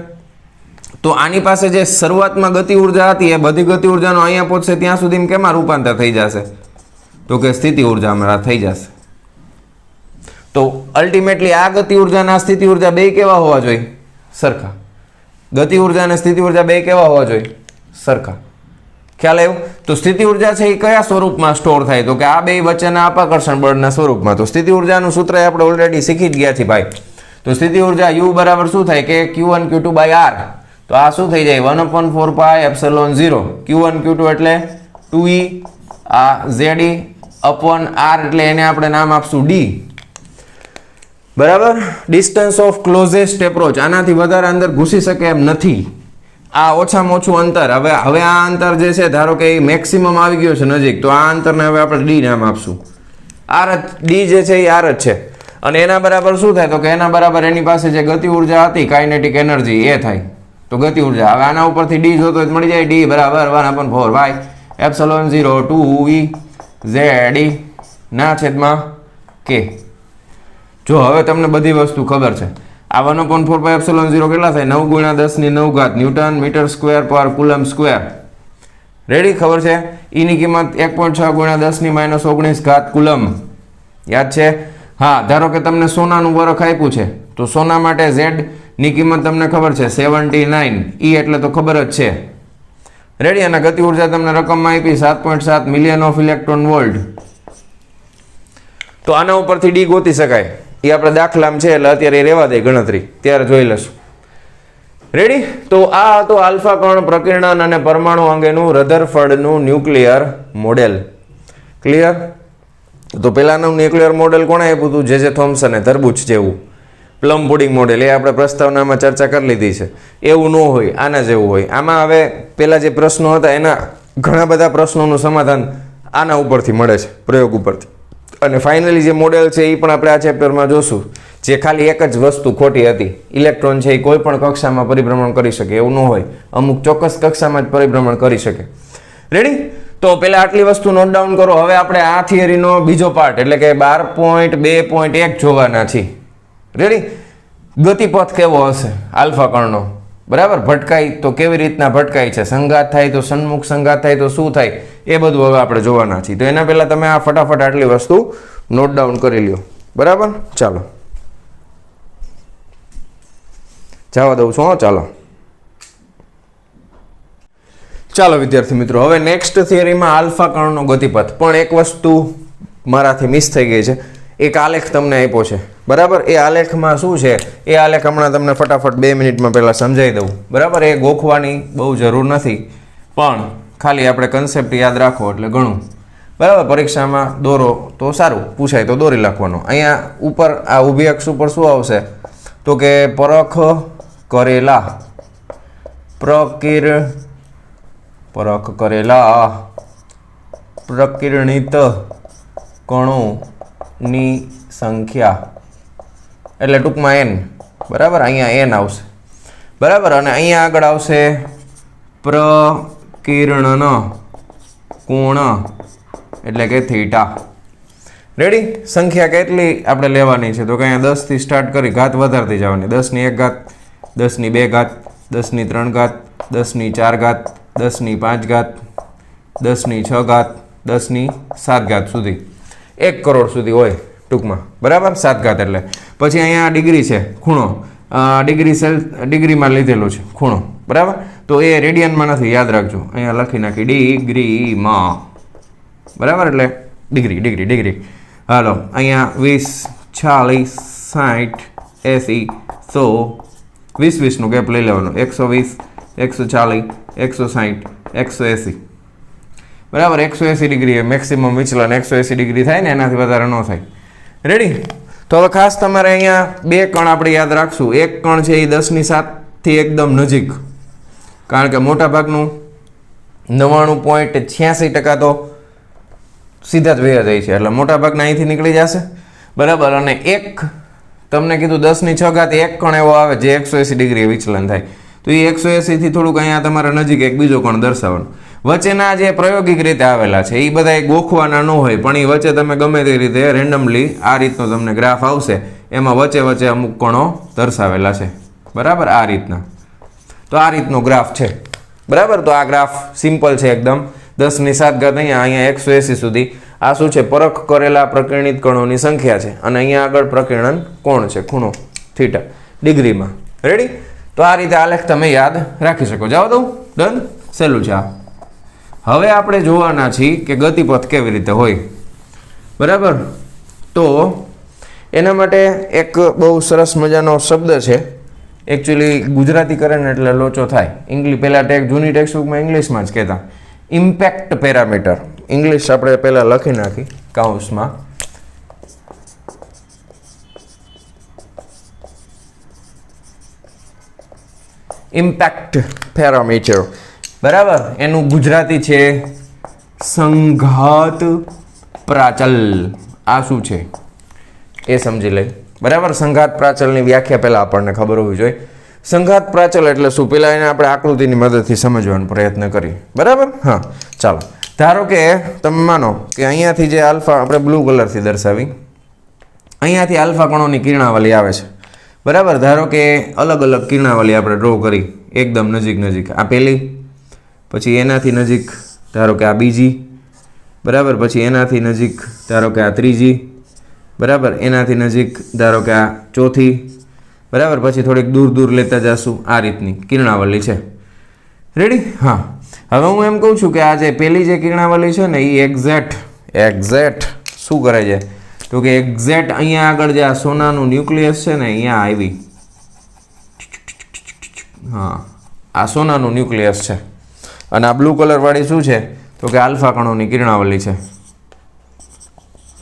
તો આની પાસે જે શરૂઆતમાં ગતિ ઉર્જા હતી એ બધી ગતિ ઉર્જાનો અહીંયા પહોંચશે ત્યાં સુધી કેમાં રૂપાંતર થઈ જશે તો કે સ્થિતિ ઉર્જામાં થઈ જશે. તો અલ્ટિમેટલી આ ગતિ ઉર્જા અને સ્થિતિ ઉર્જા બે કેવા હોવા જોઈએ? સરખા. ગતિ ઉર્જા અને સ્થિતિ ઉર્જા બે કેવા હોવા જોઈએ? સરખા. ખ્યાલ આવ્યો? તો સ્થિતિ ઉર્જા છે એ કયા સ્વરૂપમાં સ્ટોર થાય તો કે આ બે વચ્ચેના અપાકર્ષણ બળના સ્વરૂપમાં. તો સ્થિતિ ઉર્જાનું સૂત્ર આપણે ઓલરેડી શીખી જ ગયા છીએ ભાઈ. તો સ્થિતિ ઉર્જા u બરાબર શું થાય કે q1 q2 બાય r. તો આ શું થઈ જાય? 1/4 પાઈ એપ્સિલોન 0. q1 q2 એટલે 2e, આ zed અપોન r એટલે એને આપણે નામ આપશું d, બરાબર. ડિસ્ટન્સ ઓફ ક્લોઝેસ્ટ એપ્રોચ, આનાથી વધારે અંદર ઘૂસી શકે એમ નથી. આ ઓછામાં ઓછું અંતર. હવે આ અંતર જે છે ધારો કે એ મેક્સિમમ આવી ગયો છે નજીક, તો આ અંતરને હવે આપણે d નામ આપશું. r d જે છે એ r જ છે, અને એના બરાબર શું થાય તો કે એના બરાબર એની પાસે જે ગતિ ઉર્જા હતી કાઇનેટિક એનર્જી એ થાય. તો ગતિ ઉર્જા હવે આના ઉપરથી d જોતો મળી જાય, d બરાબર 1/4 પાઈ એપ્સિલોન 0 2e zed ના છેદમાં k. જો હવે તમને બધી વસ્તુ ખબર છે. આ 1/4 પાઈ એપ્સિલોન 0 કેટલા થાય? 9 × 10⁹ ન્યૂટન મીટર સ્ક્વેર પર કુલમ સ્ક્વેર. રેડી? ખબર છે? e ની કિંમત 1.6 × 10⁻−19 કુલમ. યાદ છે? હા. ધારો કે તમને સોનાનું વરખ આપ્યું છે, તો સોના માટે z ની કિંમત તમને ખબર છે 79, e એટલે તો ખબર જ છે. રેડી? અને ગતિ ઉર્જા તમને રકમમાં આપી 7.7 મિલિયન ઓફ ઇલેક્ટ્રોન વોલ્ટ. તો આના ઉપરથી d ગોતી શકાય, એ આપણે દાખલામાં છે એટલે અત્યારે રહેવા દે ગણતરી, ત્યારે જોઈ લઈશું. રેડી? તો આ હતો આલ્ફા કણ પ્રકીર્ણન અને પરમાણુ અંગેનું રધરફર્ડનું ન્યુક્લિયર મોડેલ. ક્લિયર? તો પહેલાનું ન્યુક્લિયર મોડેલ કોણે આપ્યું હતું? જે થોમ્સને, તરબૂચ જેવું પ્લમ પુડિંગ મોડેલ. એ આપણે પ્રસ્તાવનામાં ચર્ચા કરી લીધી છે. એવું ન હોય, આના જેવું હોય. આમાં હવે પેલા જે પ્રશ્નો હતા એના ઘણા બધા પ્રશ્નોનું સમાધાન આના ઉપરથી મળે છે, પ્રયોગ ઉપરથી. અને ફાઇનલી જે મોડેલ છે એ પણ આપણે આ ચેપ્ટરમાં જોશું, જે ખાલી એક જ વસ્તુ ખોટી હતી. ઇલેક્ટ્રોન છે એ કોઈ પણ કક્ષામાં પરિભ્રમણ કરી શકે એવું ન હોય, અમુક ચોક્કસ કક્ષામાં જ પરિભ્રમણ કરી શકે. રેડી? તો પેલા આટલી વસ્તુ નોટ ડાઉન કરો. હવે આપણે આ થિયરીનો બીજો પાર્ટ એટલે કે 12.2.1 જોવાના છીએ. રેડી? ગતિપથ કેવો હશે આલ્ફા કણનો, બરાબર? ભટકાય તો કેવી રીતના ભટકાય છે, સંઘાત થાય તો સન્મુખ સંઘાત થાય તો શું થાય, એ બધું હવે આપણે જોવાના છીએ. તો એના પહેલા તમે આ ફટાફટ આટલી વસ્તુ નોટ ડાઉન કરી લ્યો, બરાબર? ચાલો જવા દઉં છું. ચાલો વિદ્યાર્થી મિત્રો, હવે નેક્સ્ટ થિયરીમાં આલ્ફા કણનો ગતિપથ. પણ એક વસ્તુ મારાથી મિસ થઈ ગઈ છે. એક આલેખ તમને આપ્યો છે, બરાબર? એ આલેખમાં શું છે એ આલેખ હમણાં તમને ફટાફટ 2 મિનિટમાં પહેલાં સમજાવી દઉં, બરાબર? એ ગોખવાની બહુ જરૂર નથી, પણ ખાલી આપણે કન્સેપ્ટ યાદ રાખો એટલે ઘણું, બરાબર? પરીક્ષામાં દોરો તો સારું, પૂછાય તો દોરી નાખવાનો. અહીંયા ઉપર આ ઊભી અક્ષ ઉપર શું આવશે તો કે પરખ કરેલા પ્રકીર્ણિત કણોની સંખ્યા એટલે ટૂંકમાં n, બરાબર? અહીંયા n આવશે, બરાબર? અને અહીંયા આગળ આવશે પ્રકીર્ણન કોણ એટલે કે થીટા. રેડી? સંખ્યા કેટલી આપણે લેવાની છે તો કે અહીંયા 10 થી સ્ટાર્ટ કરી ઘાત વધારતી જવાની. 10 ની 1 ઘાત, 10 ની 2 ઘાત, 10 ની 3 ઘાત, 10 ની 4 ઘાત, 10 ની 5 ઘાત, 10 ની 6 ઘાત, 10 ની 7 ઘાત સુધી, 1 કરોડ સુધી હોય ટૂંકમાં, બરાબર? 7 ઘાત એટલે. પછી અહીંયા ડિગ્રી છે, ખૂણો, ડિગ્રીમાં લીધેલું છે ખૂણો, બરાબર? તો એ રેડિયનમાં નથી, યાદ રાખજો. અહીંયા લખી નાખી ડિગ્રીમાં, બરાબર? એટલે ડિગ્રી. હાલો, અહીંયા 20, 40, 60, 80, 100, 20 નું ગેપ લઈ લેવાનું. 120, 140, 160, 180, બરાબર? 180 ડિગ્રી મેક્સિમમ વિચલન 180 ડિગ્રી થાય ને, એનાથી વધારે ન થાય. રેડી? તો હવે ખાસ તમારે અહીંયા 2 કણ આપણે યાદ રાખશું. એક કણ છે એ 10 ની 7 થી એકદમ નજીક, કારણ કે મોટા ભાગનું 99.86% તો સીધા જ વહ્યા જાય છે, એટલે મોટા ભાગના અહીંથી નીકળી જશે, બરાબર? અને એક તમને કીધું 10 ની 6 ઘાત એક કણ એવો આવે જે 180 ડિગ્રી વિચલન થાય. તો એ 180 થી થોડુંક અહીંયા તમારે નજીક એક બીજો કણ દર્શાવવાનો. વચ્ચેના જે પ્રાયોગિક રીતે આવેલા છે એ બધા ગોખવાના ન હોય, પણ એ વચ્ચે તમે ગમે તે રીતે રેન્ડમલી આ રીતનો તમને ગ્રાફ આવશે, એમાં વચ્ચે અમુક કણો દર્શાવેલા છે, બરાબર? આ રીતના. તો આ રીતનો ગ્રાફ છે, બરાબર? તો આ ગ્રાફ સિમ્પલ છે એકદમ. 10 ની 7 ઘાત અહીંયા 180 સુધી. આ શું છે? પરખ કરેલા પ્રકીર્ણિત કણોની સંખ્યા છે, અને અહીંયા આગળ પ્રકીર્ણન કોણ છે, ખૂણો થીટા ડિગ્રીમાં. રેડી? તો આ રીતે આલેખ તમે યાદ રાખી શકો. જાઓ દઉં, ડન, સહેલું છે આ. હવે આપણે જોવાના છીએ કે ગતિપથ કેવી રીતે હોય, બરાબર? તો એના માટે એક બહુ સરસ મજાનો શબ્દ છે. એકચ્યુઅલી ગુજરાતી કરે ને એટલે લોચો થાય. પહેલાં જૂની ટેક્સ્ટબુકમાં ઇંગ્લિશમાં જ કહેતા ઇમ્પેક્ટ પેરામીટર. ઇંગ્લિશ આપણે પહેલાં લખી નાખી કાઉન્સમાં. ઇમ્પેક્ટ પેરામીટર, બરાબર? એનું ગુજરાતી છે સંઘાત પ્રાચલ. આ શું છે એ સમજી લઈ, બરાબર? સંઘાત પ્રાચલની વ્યાખ્યા પહેલા આપણને ખબર હોવી જોઈએ. સંઘાત પ્રાચલ એટલે શું, પહેલા એને આપણે આકૃતિની મદદથી સમજવાનો પ્રયત્ન કરીએ, બરાબર? હા, ચાલો. ધારો કે તમે માનો કે અહીંયાથી જે આલ્ફા આપણે બ્લુ કલરથી દર્શાવી, અહીંયાથી આલ્ફા કણોની કિરણાવલી આવે છે, બરાબર? ધારો કે અલગ અલગ કિરણાવલી આપણે ડ્રો કરી એકદમ નજીક. આ પહેલી, પછી એનાથી નજીક ધારો કે આ બીજી, બરાબર? પછી એનાથી નજીક ધારો કે આ ત્રીજી, બરાબર? એનાથી નજીક ધારો કે આ ચોથી, બરાબર? પછી થોડીક દૂર લેતા જશું. આ રીતની કિરણાવલી છે. રેડી? હા. હવે હું એમ કહું છું કે આ જે પહેલી જે કિરણાવલી છે ને એ એક્ઝેક્ટ શું કરે છે તો કે એક્ઝેક્ટ અહીંયા આગળ જે આ સોનાનું ન્યુક્લિયસ છે ને અહીંયા આવી, હા, આ સોનાનું ન્યુક્લિયસ છે. અને આ બ્લુ કલર વાળી શું છે તો કે આલ્ફા કણોની કિરણાવલી છે.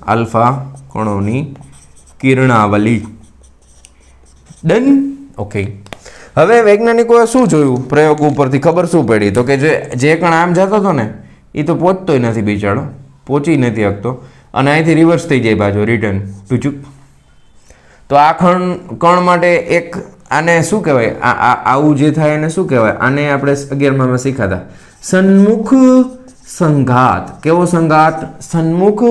આલ્ફા કણોની કિરણાવલી. ડન? ઓકે. હવે વૈજ્ઞાનિકોએ શું જોયું પ્રયોગ ઉપરથી, ખબર શું પડી તો કે જે કણ આમ જતો હતો ને એ તો પહોંચતોય નથી બિચારો, પહોંચી નથી શકતો, અને અહીંથી રિવર્સ થઈ જાય પાછો, રિટર્ન ટુચુક. તો આ કણ માટે એક આને શું કહેવાય, આવું જે થાય એને શું કહેવાય, આને આપણે 11માં શીખાતા સન્મુખ સંઘાત. કેવો સંઘાત? સન્મુખ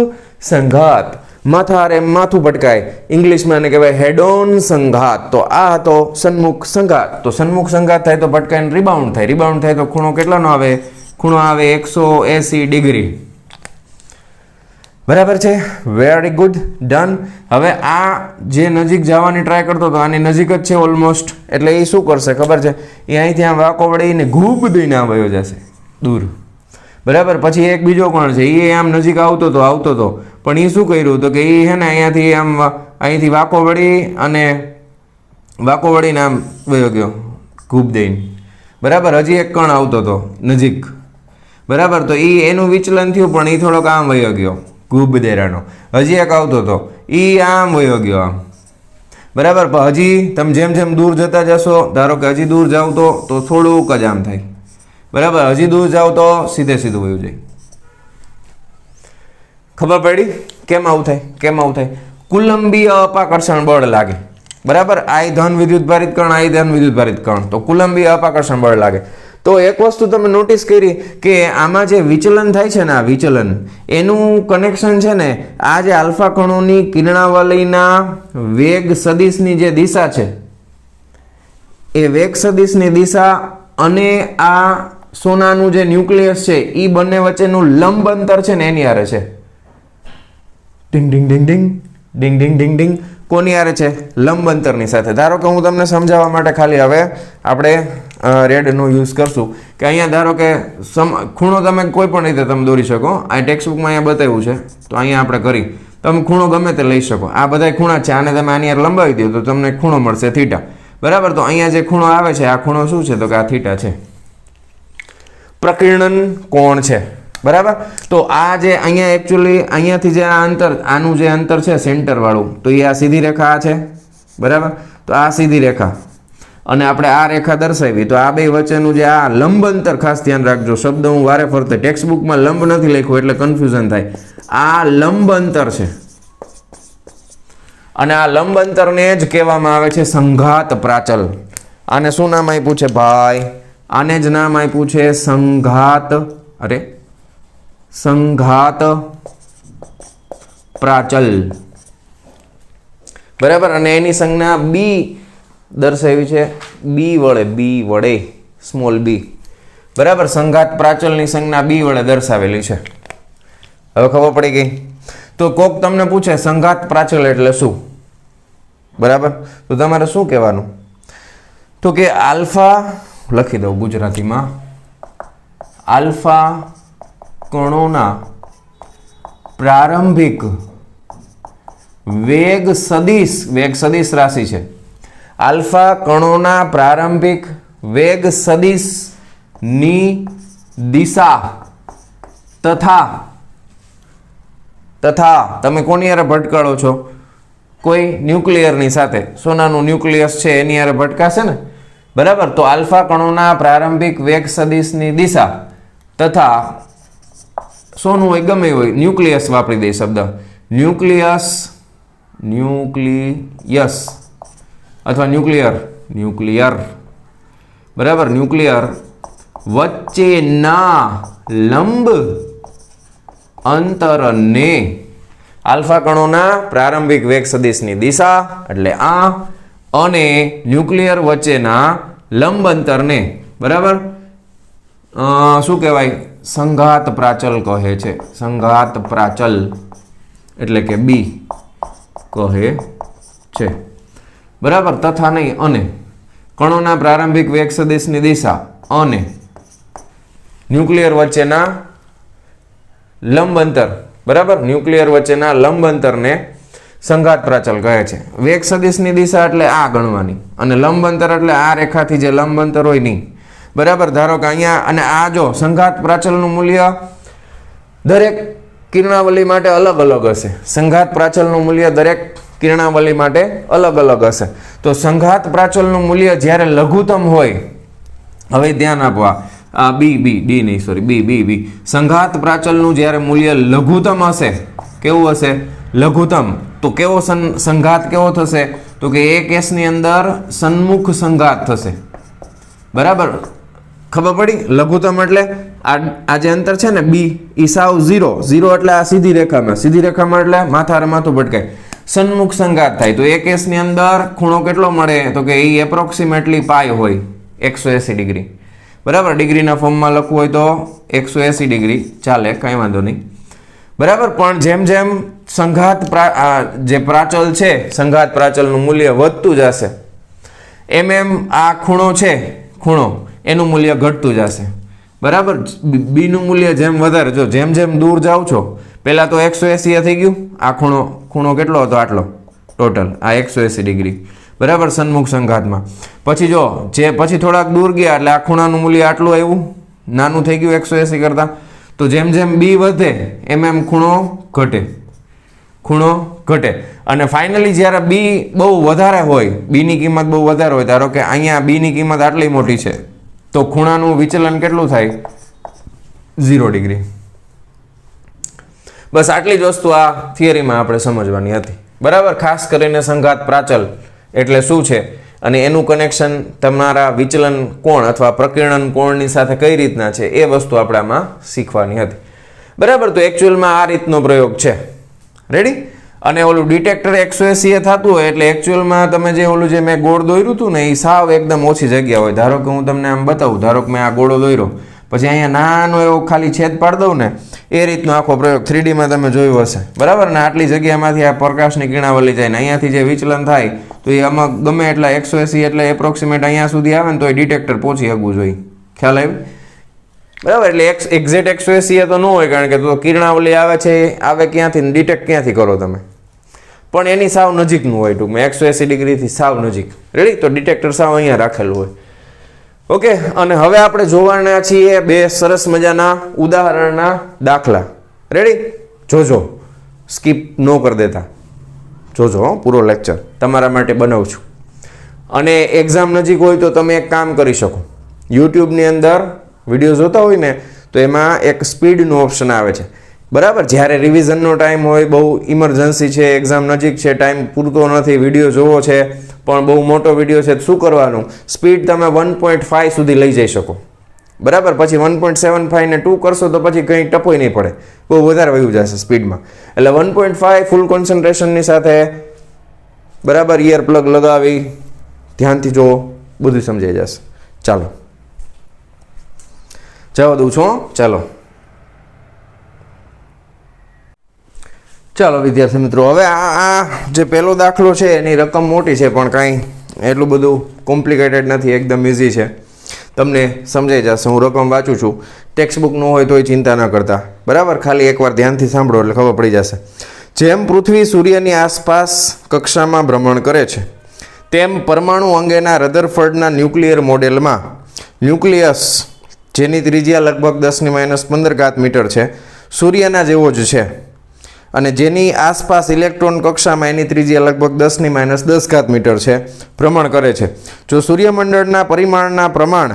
સંઘાત. માથા હારે માથું પટકાય, ઇંગ્લિશમાં એને કહેવાય હેડ ઓન સંઘાત. તો આ હતો સન્મુખ સંઘાત. તો સન્મુખ સંઘાત થાય તો પટકાઈને રિબાઉન્ડ થાય. રિબાઉન્ડ થાય તો ખૂણો કેટલાનો આવે? ખૂણો આવે 180 ડિગ્રી. બરાબર છે, વેરી ગુડ, ડન. હવે આ જે નજીક જવાની ટ્રાય કરતો હતો આની નજીક જ છે ઓલમોસ્ટ, એટલે એ શું કરશે ખબર છે? એ અહીંથી આમ વાંકો વળીને ઘૂબ દઈને આમ વયો જશે દૂર. બરાબર. પછી એક બીજો કોણ છે, એ આમ નજીક આવતો હતો પણ એ શું કર્યું તો કે એ છે ને અહીંથી વાંકો વળીને આમ વયો ગયો ઘૂબ દઈને. બરાબર. હજી એક કણ આવતો હતો નજીક. બરાબર. તો એનું વિચલન થયું પણ એ થોડોક આમ વયો ગયો ઘૂબ દેરાનો. હજી એક આવતો હતો એ આમ વયો ગયો આમ. બરાબર. પણ હજી તમે જેમ જેમ દૂર જતા જશો, ધારો કે હજી દૂર જાવ તો થોડુંક જ આમ થાય. બરાબર. હજી દૂર જાવ તો સીધું વયું જાય. ખબર પડી કેમ આવું થાય? કુલંબીય અપાકર્ષણ બળ લાગે. બરાબર. આઈ ધન વિદ્યુત ભારિત કણ, આઈ ધન વિદ્યુત ભારિત કણ, તો કુલંબીય અપાકર્ષણ બળ લાગે. તો એક વસ્તુ તમે નોટિસ કરી કે આમાં જે વિચલન થાય છે ને, આ વિચલન એનું કનેક્શન છે ને આ જે આલ્ફા કણોની કિરણાવલીના વેગ સદિશની જે દિશા છે, એ વેગ સદિશની દિશા અને આ સોનાનું જે ન્યુક્લિયસ છે એ બંને વચ્ચેનું લંબ અંતર છે ને એની હારે છે. ડિંગ ડિંગ ડિંગ ડિંગ ડિંગ ડિંગ ડિંગ ડિંગ. કોની હારે છે? લંબ અંતરની સાથે. ધારો કે હું તમને સમજાવવા માટે ખાલી હવે આપણે રેડનો યુઝ કરશું કે અહીંયા ધારો કે ખૂણો તમે કોઈ પણ રીતે તમે દોરી શકો. આ ટેક્સ્ટબુકમાં અહીંયા બતાવ્યું છે તો અહીંયા આપણે કરી તમે ખૂણો ગમે તે લઈ શકો. આ બધા ખૂણા છે, આને તમે આની યાર લંબાવી દો તો તમને ખૂણો મળશે થીટા. બરાબર. તો અહીંયા જે ખૂણો આવે છે આ ખૂણો શું છે તો કે આ થીટા છે. પ્રકીર્ણન કોણ છે. બરાબર. તો આ જે અહીંયા એકચ્યુઅલી અહીંયાથી જે આ અંતર, આનું જે અંતર છે સેન્ટર વાળું, તો એ આ સીધી રેખા આ છે. બરાબર. તો આ સીધી રેખા અને આપણે આ રેખા દર્શાવી, તો આ બે વચ્ચેનું જે આ લંબ અંતર, ખાસ ધ્યાન રાખજો, શબ્દ હું વારે ફરતે ટેક્સ્ટબુકમાં લંબ નથી લખ્યું એટલે કન્ફ્યુઝન થાય. આ લંબ અંતર છે અને આ લંબ અંતરને જ કહેવામાં આવે છે સંઘાત પ્રાચલ. આને શું નામ આપ્યું છે ભાઈ? આને જ નામ આપ્યું છે સંઘાત પ્રાચલ. બરાબર. અને એની સંજ્ઞા બી દર્શાવી છે, બી વડે સ્મોલ બી. બરાબર. સંઘાત પ્રાચલની સંજ્ઞા બી વડે દર્શાવેલી છે. હવે ખબર પડી ગઈ? તો કોક તમને પૂછે સંઘાત પ્રાચલ એટલે શું? બરાબર. તો તમારે શું કહેવાનું? તો કે આલ્ફા, લખી દઉં ગુજરાતીમાં, આલ્ફા કણોના પ્રારંભિક વેગ સદિશ રાશિ છે. આલ્ફા કણોના પ્રારંભિક વેગ સદિશની દિશા તથા તમે કોની હારે ભટકાળો છો? કોઈ ન્યુક્લિયરની સાથે. સોનાનું ન્યુક્લિયસ છે એની હારે ભટકાશે ને. બરાબર. તો આલ્ફા કણોના પ્રારંભિક વેગ સદિશની દિશા તથા સોનું હોય ગમે હોય, ન્યુક્લિયસ વાપરી દે શબ્દ, ન્યુક્લિયસ અથવા ન્યુક્લિયર. બરાબર. ન્યુક્લિયર વચ્ચેના લંબ અંતરને આલ્ફા કણોના પ્રારંભિક વેગ સદિશની દિશા એટલે આ અને ન્યુક્લિયર વચ્ચેના લંબ અંતરને, બરાબર, શું કહેવાય? સંઘાત પ્રાચલ કહે છે. સંઘાત પ્રાચલ એટલે કે બી કહે છે. બરાબર. તથા નહીં, અને કણોના પ્રારંભિક વેગ સદિશની દિશા અને ન્યુક્લિયર વચ્ચેના લંબ અંતર, બરાબર, ન્યુક્લિયર વચ્ચેના લંબ અંતરને સંઘાત પ્રાચલ કહે છે. વેગ સદિશની દિશા એટલે આ ગણવાની અને લંબ અંતર એટલે આ રેખાથી જે લંબ અંતર હોય નહીં. બરાબર. ધારો કે અહીંયા અને આ જો સંઘાત પ્રાચલનું મૂલ્ય દરેક કિરણાવલી માટે અલગ અલગ હશે. સંઘાત પ્રાચલનું મૂલ્ય દરેક કિરણાવલી માટે અલગ અલગ હશે. તો સંઘાત પ્રાચલનું મૂલ્ય જ્યારે લઘુત્તમ હોય, હવે ધ્યાન આપવા, આ બી સંઘાત પ્રાચલનું જ્યારે મૂલ્ય લઘુત્તમ હશે, કેવું હશે? લઘુત્તમ. તો કેવો સંઘાત કેવો થશે? તો કે એ કેસની અંદર સન્મુખ સંઘાત થશે. બરાબર. ખબર પડી? લઘુત્તમ એટલે આ જે અંતર છે ને બી એ સાવ 0 એટલે આ સીધી રેખામાં એટલે માથારે માથું ભટકાય, સન્મુખ સંઘાત થાય. તો એક કેસની અંદર ખૂણો કેટલો મળે તો કે એ એપ્રોક્સિમેટલી પાય હોય 180 ડિગ્રી. બરાબર, ડિગ્રીના ફોર્મમાં લખવું હોય તો 180 ડિગ્રી ચાલે, કાંઈ વાંધો નહીં. બરાબર, પણ જેમ જેમ સંઘાત જે પ્રાચલ છે, સંઘાત પ્રાચલનું મૂલ્ય વધતું જશે એમ આ ખૂણો એનું મૂલ્ય ઘટતું જશે. બરાબર, બીનું મૂલ્ય જેમ વધારે, જો જેમ દૂર જાઓ છો, પહેલાં તો 180 થઈ ગયું, આ ખૂણો કેટલો હતો આટલો ટોટલ, આ 180 ડિગ્રી. બરાબર, સન્મુખ સંઘાતમાં. પછી જો પછી થોડાક દૂર ગયા એટલે આ ખૂણાનું મૂલ્ય આટલું આવ્યું, નાનું થઈ ગયું 180 કરતાં. તો જેમ બી વધે એમ ખૂણો ઘટે અને ફાઇનલી જ્યારે બી બહુ વધારે હોય, બીની કિંમત બહુ વધારે હોય, ધારો કે અહીંયા બીની કિંમત આટલી મોટી છે તો ખૂણાનું વિચલન કેટલું થાય? 0 ડિગ્રી. બસ આટલી જ વસ્તુ આ થિયરીમાં આપણે સમજવાની હતી. બરાબર, ખાસ કરીને સંઘાત પ્રાચલ એટલે શું છે અને એનું કનેક્શન તમારા વિચલન કોણ અથવા પ્રકીર્ણન કોણની સાથે કઈ રીતના છે એ વસ્તુ આપણે આમાં શીખવાની હતી. બરાબર, તો એકચ્યુઅલમાં આ રીતનો પ્રયોગ છે. રેડી? અને ઓલું ડિટેક્ટર 180 થતું હોય એટલે એકચ્યુઅલમાં તમે જે મેં ગોળ દોર્યું હતું ને એ સાવ એકદમ ઓછી જગ્યા હોય. ધારો કે હું તમને આમ બતાવું, ધારો કે મેં આ ગોળો દોર્યો, પછી અહીંયા નાનો એવો ખાલી છેદ પાડી દઉં ને, એ રીતનો આખો પ્રયોગ 3Dમાં તમે જોયું હશે. બરાબર ને, આટલી જગ્યામાંથી આ પ્રકાશની કિરણાવલી જાય ને અહીંયાથી જે વિચલન થાય તો એ આમાં ગમે એટલા 180 એટલે એપ્રોક્સિમેટ અહીંયા સુધી આવે ને તો એ ડિટેક્ટર પહોંચી શકવું જોઈએ. ખ્યાલ આવી? બરાબર, એટલે એક્ઝેક્ટ 180 તો ન હોય, કારણ કે તો કિરણાવલી આવે છે, આવે ક્યાંથી, ડિટેક્ટ ક્યાંથી કરો તમે, પણ એની સાવ નજીકનું હોય, ટૂંકમાં 180 ડિગ્રીથી સાવ નજીક. રેડી? તો ડિટેક્ટર સાવ અહીંયા રાખેલું હોય. ઓકે, અને હવે આપણે જોવાના છીએ બે સરસ મજાના ઉદાહરણના દાખલા. રેડી? જોજો, સ્કીપ ન કરી દેતા, જોજો પૂરો લેક્ચર તમારા માટે બનાવું છું. અને એક્ઝામ નજીક હોય તો તમે એક કામ કરી શકો, યુટ્યુબની અંદર વિડીયો જોતા હોય ને તો એમાં એક સ્પીડનું ઓપ્શન આવે છે. બરાબર, જ્યારે રિવિઝનનો ટાઈમ હોય, બહુ ઇમરજન્સી છે, એક્ઝામ નજીક છે, ટાઈમ પૂરતો નથી, વિડીયો જોવો છે પણ બહુ મોટો વિડીયો છે, શું કરવાનું? સ્પીડ તમે 1.5 સુધી લઈ જઈ શકો. બરાબર, પછી 1.75 ને 2 કરશો તો પછી કંઈ ટપોય નહીં પડે, બહુ વધારે વયું જશે સ્પીડમાં. એટલે 1.5 ફૂલ કોન્સન્ટ્રેશનની સાથે, બરાબર, ઇયર પ્લગ લગાવી ધ્યાનથી જુઓ, બધું સમજાઈ જશે. ચાલો જવા દઉં છું. ચાલો વિદ્યાર્થી મિત્રો, હવે આ જે પહેલો દાખલો છે એની રકમ મોટી છે પણ કાંઈ એટલું બધું કોમ્પ્લિકેટેડ નથી, એકદમ ઇઝી છે, તમને સમજાઈ જશે. હું રકમ વાંચું છું, ટેક્સ્ટ બુક ન હોય તોય ચિંતા ન કરતા. બરાબર, ખાલી એકવાર ધ્યાનથી સાંભળો એટલે ખબર પડી જશે. જેમ પૃથ્વી સૂર્યની આસપાસ કક્ષામાં ભ્રમણ કરે છે તેમ પરમાણુ અંગેના રધરફર્ડના ન્યુક્લિયર મોડેલમાં ન્યુક્લિયસ, જેની ત્રિજ્યા લગભગ 10⁻15 મીટર છે, સૂર્યના જેવો જ છે અને જેની આસપાસ ઇલેક્ટ્રોન કક્ષામાં એની ત્રિજ્યા લગભગ 10⁻10 મીટર છે, ભ્રમણ કરે છે. જો સૂર્યમંડળના પરિમાણના પ્રમાણ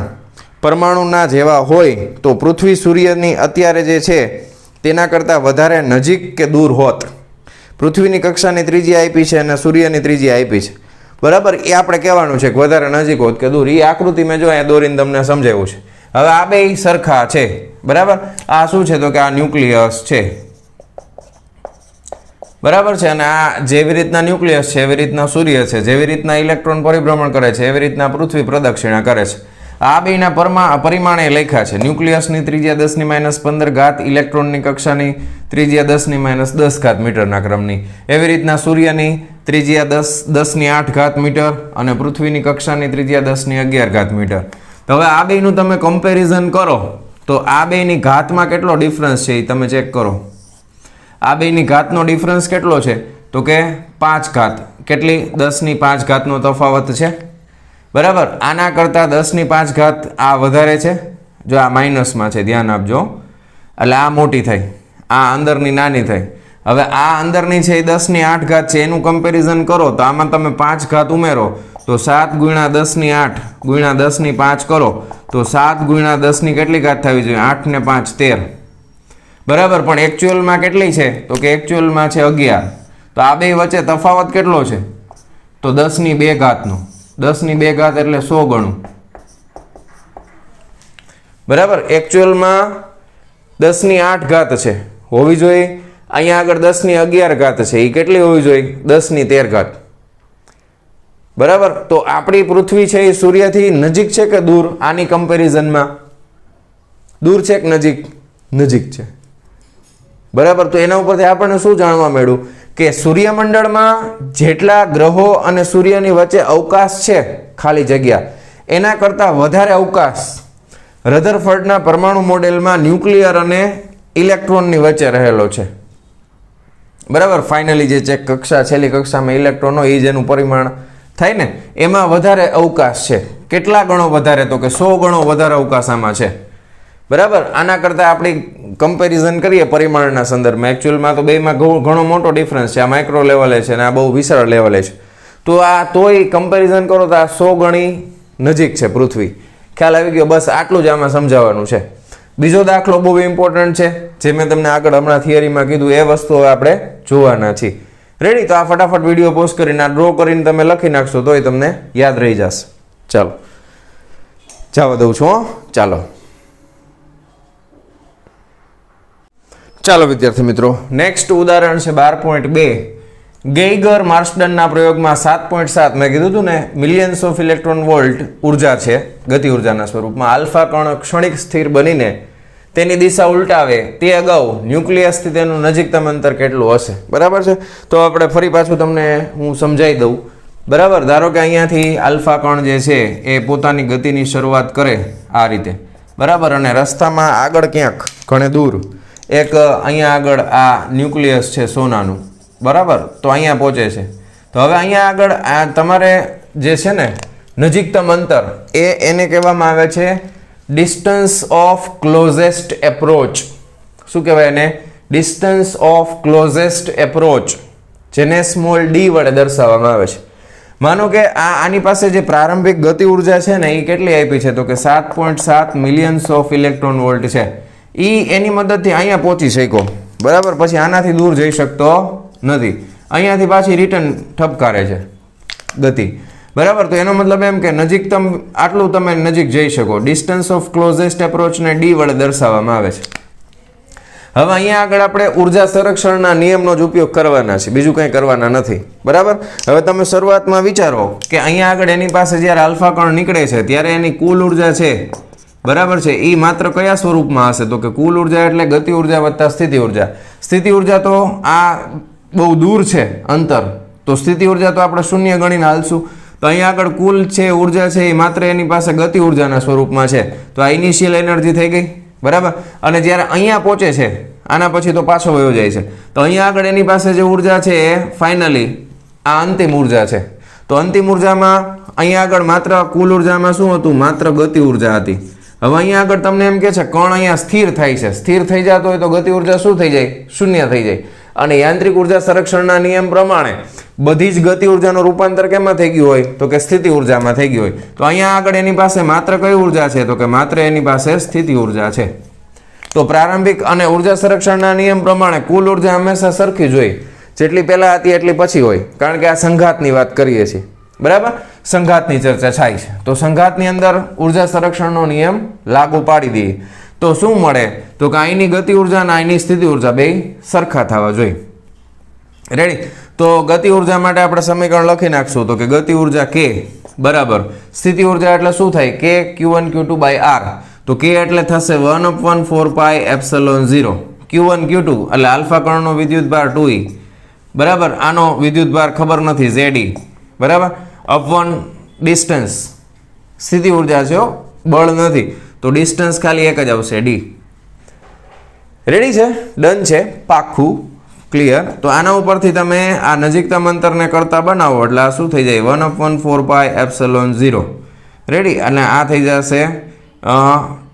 પરમાણુના જેવા હોય તો પૃથ્વી સૂર્યની અત્યારે જે છે તેના કરતાં વધારે નજીક કે દૂર હોત. પૃથ્વીની કક્ષાની ત્રિજ્યા આપી છે અને સૂર્યની ત્રિજ્યા આપી છે. બરાબર, એ આપણે કહેવાનું છે કે વધારે નજીક હોત કે દૂર. એ આકૃતિ મેં જો અહીંયા દોરીને તમને સમજાવ્યું છે. હવે આ બે સરખા છે. બરાબર, આ શું છે તો કે આ ન્યુક્લિયસ છે. બરાબર છે, અને આ જેવી રીતના ન્યુક્લિયસ છે એવી રીતના સૂર્ય છે, જેવી રીતના ઇલેક્ટ્રોન પરિભ્રમણ કરે છે એવી રીતના પૃથ્વી પ્રદક્ષિણા કરે છે. આ બેના પરિમાણે લખ્યા છે. ન્યુક્લિયસની ત્રિજ્યા 10⁻15, ઇલેક્ટ્રોનની કક્ષાની ત્રિજ્યા 10⁻10 મીટરના ક્રમની. એવી રીતના સૂર્યની ત્રિજ્યા 10⁸ મીટર અને પૃથ્વીની કક્ષાની ત્રિજ્યા 10⁻11 મીટર. તો હવે આ બેનું તમે કમ્પેરિઝન કરો તો આ બેની ઘાતમાં કેટલો ડિફરન્સ છે એ તમે ચેક કરો. આ બેની ઘાતનો ડિફરન્સ કેટલો છે તો કે 5 કેટલી? 10⁵ તફાવત છે. બરાબર, આના કરતાં 10⁵ આ વધારે છે. જો આ માઇનસમાં છે, ધ્યાન આપજો, એટલે આ મોટી થઈ, આ અંદરની નાની થઈ. હવે આ અંદરની છે એ 10⁸ છે, એનું કમ્પેરિઝન કરો તો આમાં તમે 5 ઉમેરો તો 7 × 10⁸ × 10⁵ કરો તો 7 × 10 કેટલી ઘાત થવી જોઈએ? 8 ને 5 13. બરાબર, પણ એકચ્યુઅલમાં કેટલી છે તો કે એકચ્યુઅલમાં છે 11. તો આ બે વચ્ચે તફાવત કેટલો છે તો 10⁵ નો. 10⁵ એટલે 100 ગણું. બરાબર. એકચ્યુઅલમાં 10⁸ છે હોવી જોઈએ, અહીંયા આગળ 10⁻11 છે. એ કેટલી હોવી જોઈએ? 10⁻13. બરાબર. તો આપણી પૃથ્વી છે એ સૂર્યથી નજીક છે કે દૂર? આની કમ્પેરિઝનમાં દૂર છે કે નજીક? નજીક છે. બરાબર. તો એના ઉપરથી આપણને શું જાણવા મળ્યું કે સૂર્યમંડળમાં જેટલા ગ્રહો અને સૂર્યની વચ્ચે અવકાશ છે, ખાલી જગ્યા, એના કરતાં વધારે અવકાશ રધરફર્ડના પરમાણુ મોડેલમાં ન્યુક્લિયર અને ઇલેક્ટ્રોનની વચ્ચે રહેલો છે. બરાબર. ફાઇનલી જે ચેક કક્ષા, છેલ્લી કક્ષામાં ઇલેક્ટ્રોન હોય એ જેનું પરિમાણ થાય ને, એમાં વધારે અવકાશ છે. કેટલા ગણો વધારે? તો કે 100 ગણો વધારે અવકાશ આમાં છે. બરાબર. આના કરતાં આપણી કમ્પેરિઝન કરીએ પરિમાણના સંદર્ભમાં, એકચ્યુઅલમાં તો બેમાં ઘણો મોટો ડિફરન્સ છે. આ માઇક્રો લેવલે છે અને આ બહુ વિશાળ લેવલે છે. તો આ તોય કમ્પેરિઝન કરો તો આ 100 ગણી નજીક છે પૃથ્વી. ખ્યાલ આવી ગયો? બસ આટલું જ આમાં સમજાવવાનું છે. બીજો દાખલો બહુ ઇમ્પોર્ટન્ટ છે, જે મેં તમને આગળ હમણાં થિયરીમાં કીધું એ વસ્તુ આપણે જોવાના છીએ. રેડી? તો આ ફટાફટ વિડીયો પોઝ કરીને આ ડ્રો કરીને તમે લખી નાખશો તોય તમને યાદ રહી જશે. ચાલો જવા દઉં છું. ચાલો વિદ્યાર્થી મિત્રો, નેક્સ્ટ ઉદાહરણ છે 12.2. ગેઇગર માર્સડનના પ્રયોગમાં 7.7 મેં કીધું હતું ને, મિલિયન્સ ઓફ ઇલેક્ટ્રોન વોલ્ટ ઉર્જા છે ગતિ ઉર્જાના સ્વરૂપમાં. આલ્ફા કણ ક્ષણિક સ્થિર બનીને તેની દિશા ઉલટાવે તે અગાઉ ન્યુક્લિયસથી તેનું નજીકતમ અંતર કેટલું હશે? બરાબર છે. તો આપણે ફરી પાછું તમને હું સમજાવી દઉં. બરાબર. ધારો કે અહીંયાથી આલ્ફા કણ જે છે એ પોતાની ગતિની શરૂઆત કરે આ રીતે. બરાબર. અને રસ્તામાં આગળ ક્યાંક ઘણે દૂર એક અહીંયા આગળ આ ન્યુક્લિયસ છે સોનાનું. બરાબર. તો અહીંયા પહોંચે છે. તો હવે અહીંયા આગળ આ તમારે જે છે ને નજીકતમ અંતર, એને કહેવામાં આવે છે ડિસ્ટન્સ ઓફ ક્લોઝેસ્ટ એપ્રોચ. શું કહેવાય એને? ડિસ્ટન્સ ઓફ ક્લોઝેસ્ટ એપ્રોચ, જેને સ્મોલ ડી વડે દર્શાવવામાં આવે છે. માનો કે આની પાસે જે પ્રારંભિક ગતિ ઉર્જા છે ને એ કેટલી આપી છે? તો કે 7.7 મિલિયન્સ ઓફ ઇલેક્ટ્રોન વોલ્ટ છે. એની મદદથી અહીંયા પહોંચી શક્યો. બરાબર. પછી આનાથી દૂર જઈ શકતો નથી. અહીંયાથી પાછી રિટર્ન ઠપકારે છે ગતિ. બરાબર. તો એનો મતલબ એમ કે નજીકતમ આટલું તમે નજીક જઈ શકો. ડિસ્ટન્સ ઓફ ક્લોઝેસ્ટ એપ્રોચને ડી વડે દર્શાવવામાં આવે છે. હવે અહીંયા આગળ આપણે ઉર્જા સંરક્ષણના નિયમનો જ ઉપયોગ કરવાના છે, બીજું કંઈ કરવાના નથી. બરાબર. હવે તમે શરૂઆતમાં વિચારો કે અહીંયા આગળ એની પાસે જ્યારે આલ્ફા કણ નીકળે છે ત્યારે એની કુલ ઉર્જા છે, બરાબર છે, એ માત્ર કયા સ્વરૂપમાં હશે? તો કે કુલ ઉર્જા એટલે ગતિ ઉર્જા વત્તા સ્થિતિ ઉર્જા. સ્થિતિ ઉર્જા તો આ બહુ દૂર છે અંતર, તો સ્થિતિ ઉર્જા તો આપણે શૂન્ય ગણીને હાલશું. તો અહીંયા આગળ કુલ છે ઉર્જા છે એ માત્ર એની પાસે ગતિ ઉર્જાના સ્વરૂપમાં છે. તો આ ઇનિશિયલ એનર્જી થઈ ગઈ. બરાબર. અને જ્યારે અહીંયા પહોંચે છે આના પછી તો પાછો વયો જાય છે. તો અહીંયા આગળ એની પાસે જે ઉર્જા છે એ ફાઇનલી આ અંતિમ ઉર્જા છે. તો અંતિમ ઉર્જામાં અહીંયા આગળ માત્ર કુલ ઉર્જામાં શું હતું? માત્ર ગતિ ઉર્જા હતી. હવે અહીંયા આગળ તમને એમ કે છે કણ અહીંયા સ્થિર થાય છે. સ્થિર થઈ જતો હોય તો ગતિ ઉર્જા શું થઈ જાય? શૂન્ય થઈ જાય. અને યાંત્રિક ઉર્જા સંરક્ષણના નિયમ પ્રમાણે બધી જ ગતિ ઉર્જાનું રૂપાંતર કેમાં થઈ ગયું હોય? તો કે સ્થિતિ ઉર્જામાં થઈ ગયું હોય. તો અહીંયા આગળ એની પાસે માત્ર કઈ ઉર્જા છે? તો કે માત્ર એની પાસે સ્થિતિ ઉર્જા છે. તો પ્રારંભિક અને ઉર્જા સંરક્ષણના નિયમ પ્રમાણે કુલ ઉર્જા હંમેશા સરખી જ હોય. જેટલી પહેલા હતી એટલી પછી હોય, કારણ કે આ સંઘાતની વાત કરીએ છીએ. બરાબર. સંઘાતની ચર્ચા થાય છે. તો સંઘાતની અંદર ઉર્જા સંરક્ષણનો નિયમ લાગુ પાડી દઈએ તો શું મળે? તો કે અહીંની ગતિ ઉર્જા અને અહીંની સ્થિતિ ઉર્જા બે સરખા થવા જોઈએ. રેડી? તો ગતિ ઉર્જા માટે આપણે સમીકરણ લખી નાખશું. તો કે ગતિ ઉર્જા K બરાબર સ્થિતિ ઉર્જા એટલે શું થાય? K Q1 Q2 by R. તો K એટલે થશે 1/4 પાઈ એપ્સિલોન 0. Q1 Q2 એટલે આલ્ફા કણનો વિદ્યુત ભાર 2E. બરાબર. આનો વિદ્યુત ભાર ખબર નથી, ZE. બરાબર. અપવન ડિસ્ટન્સ સ્થિતિ ઉર્જા છે, બળ નથી, તો ડિસ્ટન્સ ખાલી એક જ આવશે, D. રેડી છે? ડન છે? પાક્કું? ક્લિયર? તો આના ઉપરથી તમે આ નજીકતમ અંતરને કરતા બનાવો એટલે આ શું થઈ જાય? 1/4 પાઈ એપ્સિલોન 0. રેડી? અને આ થઈ જશે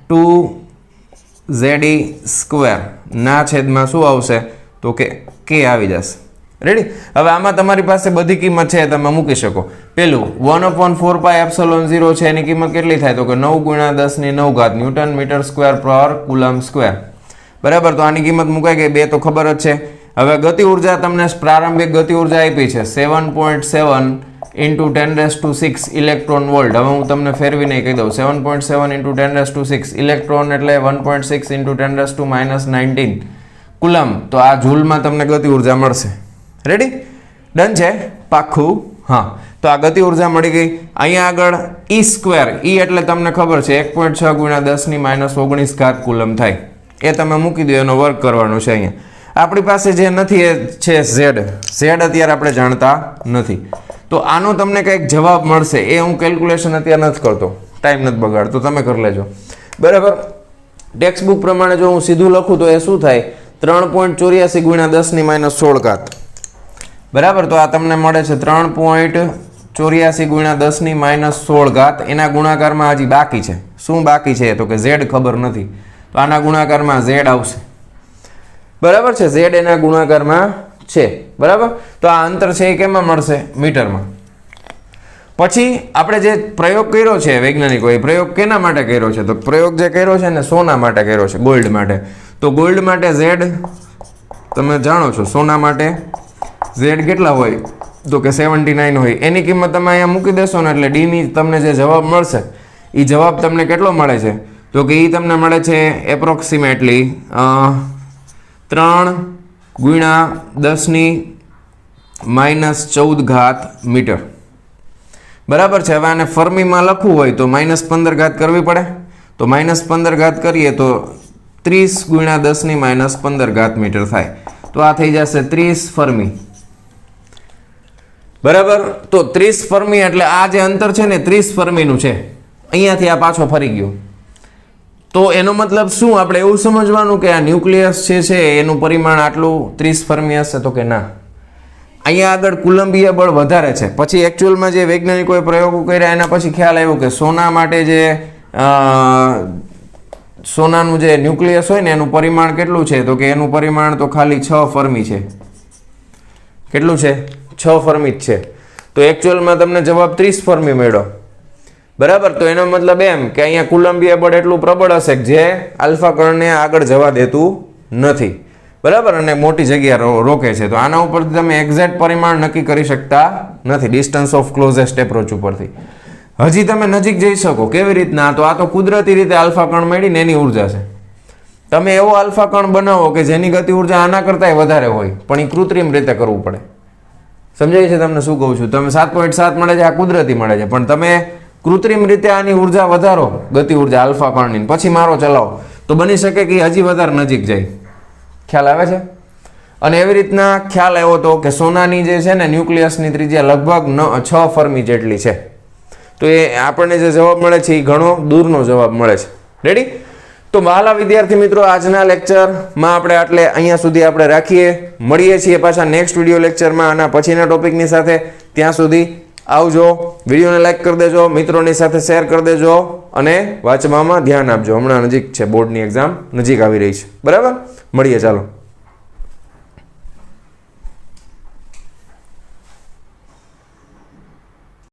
2ZE². ના છેદમાં શું આવશે? તો કે K આવી જશે. રેડી? હવે આમાં તમારી પાસે બધી કિંમત છે તમે મૂકી શકો. પેલું 1/4 પાઈ એપ્સિલોન 0 છે, એની કિંમત કેટલી થાય? તો કે 9 × 10⁹ ન્યૂટન મીટર સ્ક્વેર પર કુલમ સ્ક્વેર. બરાબર. તો આની કિંમત મુકાઈ ગઈ. બે તો ખબર જ છે. હવે ગતિ ઉર્જા તમને પ્રારંભિક ગતિ ઉર્જા આપી છે 7.7 ઇન્ટુ 10⁶ ઇલેક્ટ્રોન વોલ્ટ. હવે હું તમને ફેરવીને કહી દઉં 7.7 ઇન્ટુ 10⁶ ઇલેક્ટ્રોન એટલે 1.6 ઇન્ટુ 10⁻19 કુલમ. તો આ જૂલમાં તમને ગતિ ઉર્જા મળશે. રેડી? ડન છે? પાક્કું? હા. તો આ ગતિ ઉર્જા મળી ગઈ. અહીંયા આગળ ઈ સ્ક્વેર, ઈ એટલે તમને ખબર છે 1.6 ગુણ્યા 10⁻19 ઘાત કુલમ થાય. એ તમે મૂકી દો, એનો વર્ક કરવાનો છે. અહીંયા આપણી પાસે જે નથી એ છે ઝેડ. ઝેડ અત્યારે આપણે જાણતા નથી. તો આનો તમને કંઈક જવાબ મળશે. એ હું કેલ્ક્યુલેશન અત્યારે નથી કરતો, ટાઈમ નથી બગાડતો, તમે કરી લેજો. બરાબર? ટેક્સ્ટ બુક પ્રમાણે જો હું સીધું લખું તો એ શું થાય? 3.84 ગુણ્યા 10⁻16 ઘાત. બરાબર? તો આ તમને મળે છે 3.84 ગુણ્યા 10⁻16 ઘાત. એના ગુણાકારમાં હજી બાકી છે. શું બાકી છે? તો કે ઝેડ ખબર નથી. તો આના ગુણાકારમાં ઝેડ આવશે. બરાબર છે? ઝેડ એના ગુણાકારમાં છે. બરાબર? તો આ અંતર છે એ કેમાં મળશે? મીટરમાં. પછી આપણે જે પ્રયોગ કર્યો છે વૈજ્ઞાનિકોએ, પ્રયોગ કેના માટે કર્યો છે? તો પ્રયોગ જે કર્યો છે ને સોના માટે કર્યો છે, ગોલ્ડ માટે. તો ગોલ્ડ માટે ઝેડ તમે જાણો છો, સોના માટે ઝેડ કેટલા હોય? તો કે 79 હોય. એની કિંમત તમે અહીંયા મૂકી દેશો ને એટલે ડીની તમને જે જવાબ મળશે એ જવાબ તમને કેટલો મળે છે? તો કે એ તમને મળે છે એપ્રોક્સિમેટલી 3 ગુણ્યા 10⁻14 ઘાત મીટર. બરાબર છે? હવે આને ફર્મીમાં લખવું હોય તો -15 ઘાત કરવી પડે. તો -15 ઘાત કરીએ તો 30 ગુણ્યા 10⁻15 ઘાત મીટર થાય. તો આ થઈ જશે 30 ફર્મી. બરાબર? તો 30 ફર્મી એટલે આ જે અંતર છે ને 30 ફર્મીનું છે. અહીંયાથી આ પાછો ફરી ગયો. તો એનો મતલબ શું? આપણે એવું સમજવાનું કે આ ન્યુક્લિયસ છે એનું પરિમાણ આટલું 30 ફર્મી હશે? તો કે ના. અહીંયા આગળ કુલંબીય બળ વધારે છે. પછી એકચ્યુઅલમાં જે વૈજ્ઞાનિકોએ પ્રયોગો કર્યા એના પછી ખ્યાલ આવ્યો કે સોના માટે જે સોનાનું જે ન્યુક્લિયસ હોય ને એનું પરિમાણ કેટલું છે? તો કે એનું પરિમાણ તો ખાલી 6 ફર્મી છે. કેટલું છે? 6 ફર્મી જ છે. તો એકચ્યુઅલમાં તમને જવાબ 30 ફર્મી મળ્યો. બરાબર? તો એનો મતલબ એમ કે અહીંયા કુલંબીય બળ એટલું પ્રબળ હશે કે જે આલ્ફા કણને આગળ જવા દેતું નથી. બરાબર? અને મોટી જગ્યા રોકે છે. તો આના ઉપરથી તમે એક્ઝેક્ટ પરિમાણ નક્કી કરી શકતા નથી ડિસ્ટન્સ ઓફ ક્લોઝેસ્ટ એપ્રોચ ઉપરથી. હજી તમે નજીક જઈ શકો. કેવી રીતના? તો આ તો કુદરતી રીતે આલ્ફા કણ મળીને એની ઉર્જા છે. તમે એવો આલ્ફા કણ બનાવો કે જેની ગતિ ઉર્જા આના કરતાંય વધારે હોય, પણ એ કૃત્રિમ રીતે કરવું પડે. સમજાય છે તમને શું કહું છું? તમે 7.7 મળે છે, આ કુદરતી મળે છે, પણ તમે કૃત્રિમ રીતે આની ઉર્જા વધારો, ગતિ ઉર્જા આલ્ફા કણની, પછી મારો ચલાવો તો બની શકે કે હજી વધારે નજીક જાય. ખ્યાલ આવે છે? અને એવી રીતના ખ્યાલ આવ્યો તો કે સોનાની જે છે ને ન્યુક્લિયસની ત્રિજ્યા લગભગ 6 ફર્મી જેટલી છે. તો એ આપણને જે જવાબ મળે છે એ ઘણો દૂરનો જવાબ મળે છે. રેડી? તો વહાલા વિદ્યાર્થી મિત્રો, આજના લેક્ચરમાં આપણે અહીંયા સુધી આપણે રાખીએ. મળીએ છીએ પાછા નેક્સ્ટ વિડીયો લેક્ચરમાં આના પછીના ટોપિકની સાથે. ત્યાં સુધી આવજો. વિડીયોને લાઈક કરી દેજો, મિત્રોની સાથે શેર કરી દેજો અને વાંચવામાં ધ્યાન આપજો. હમણાં નજીક છે, બોર્ડની એક્ઝામ નજીક આવી રહી છે. બરાબર? મળીએ, ચાલો.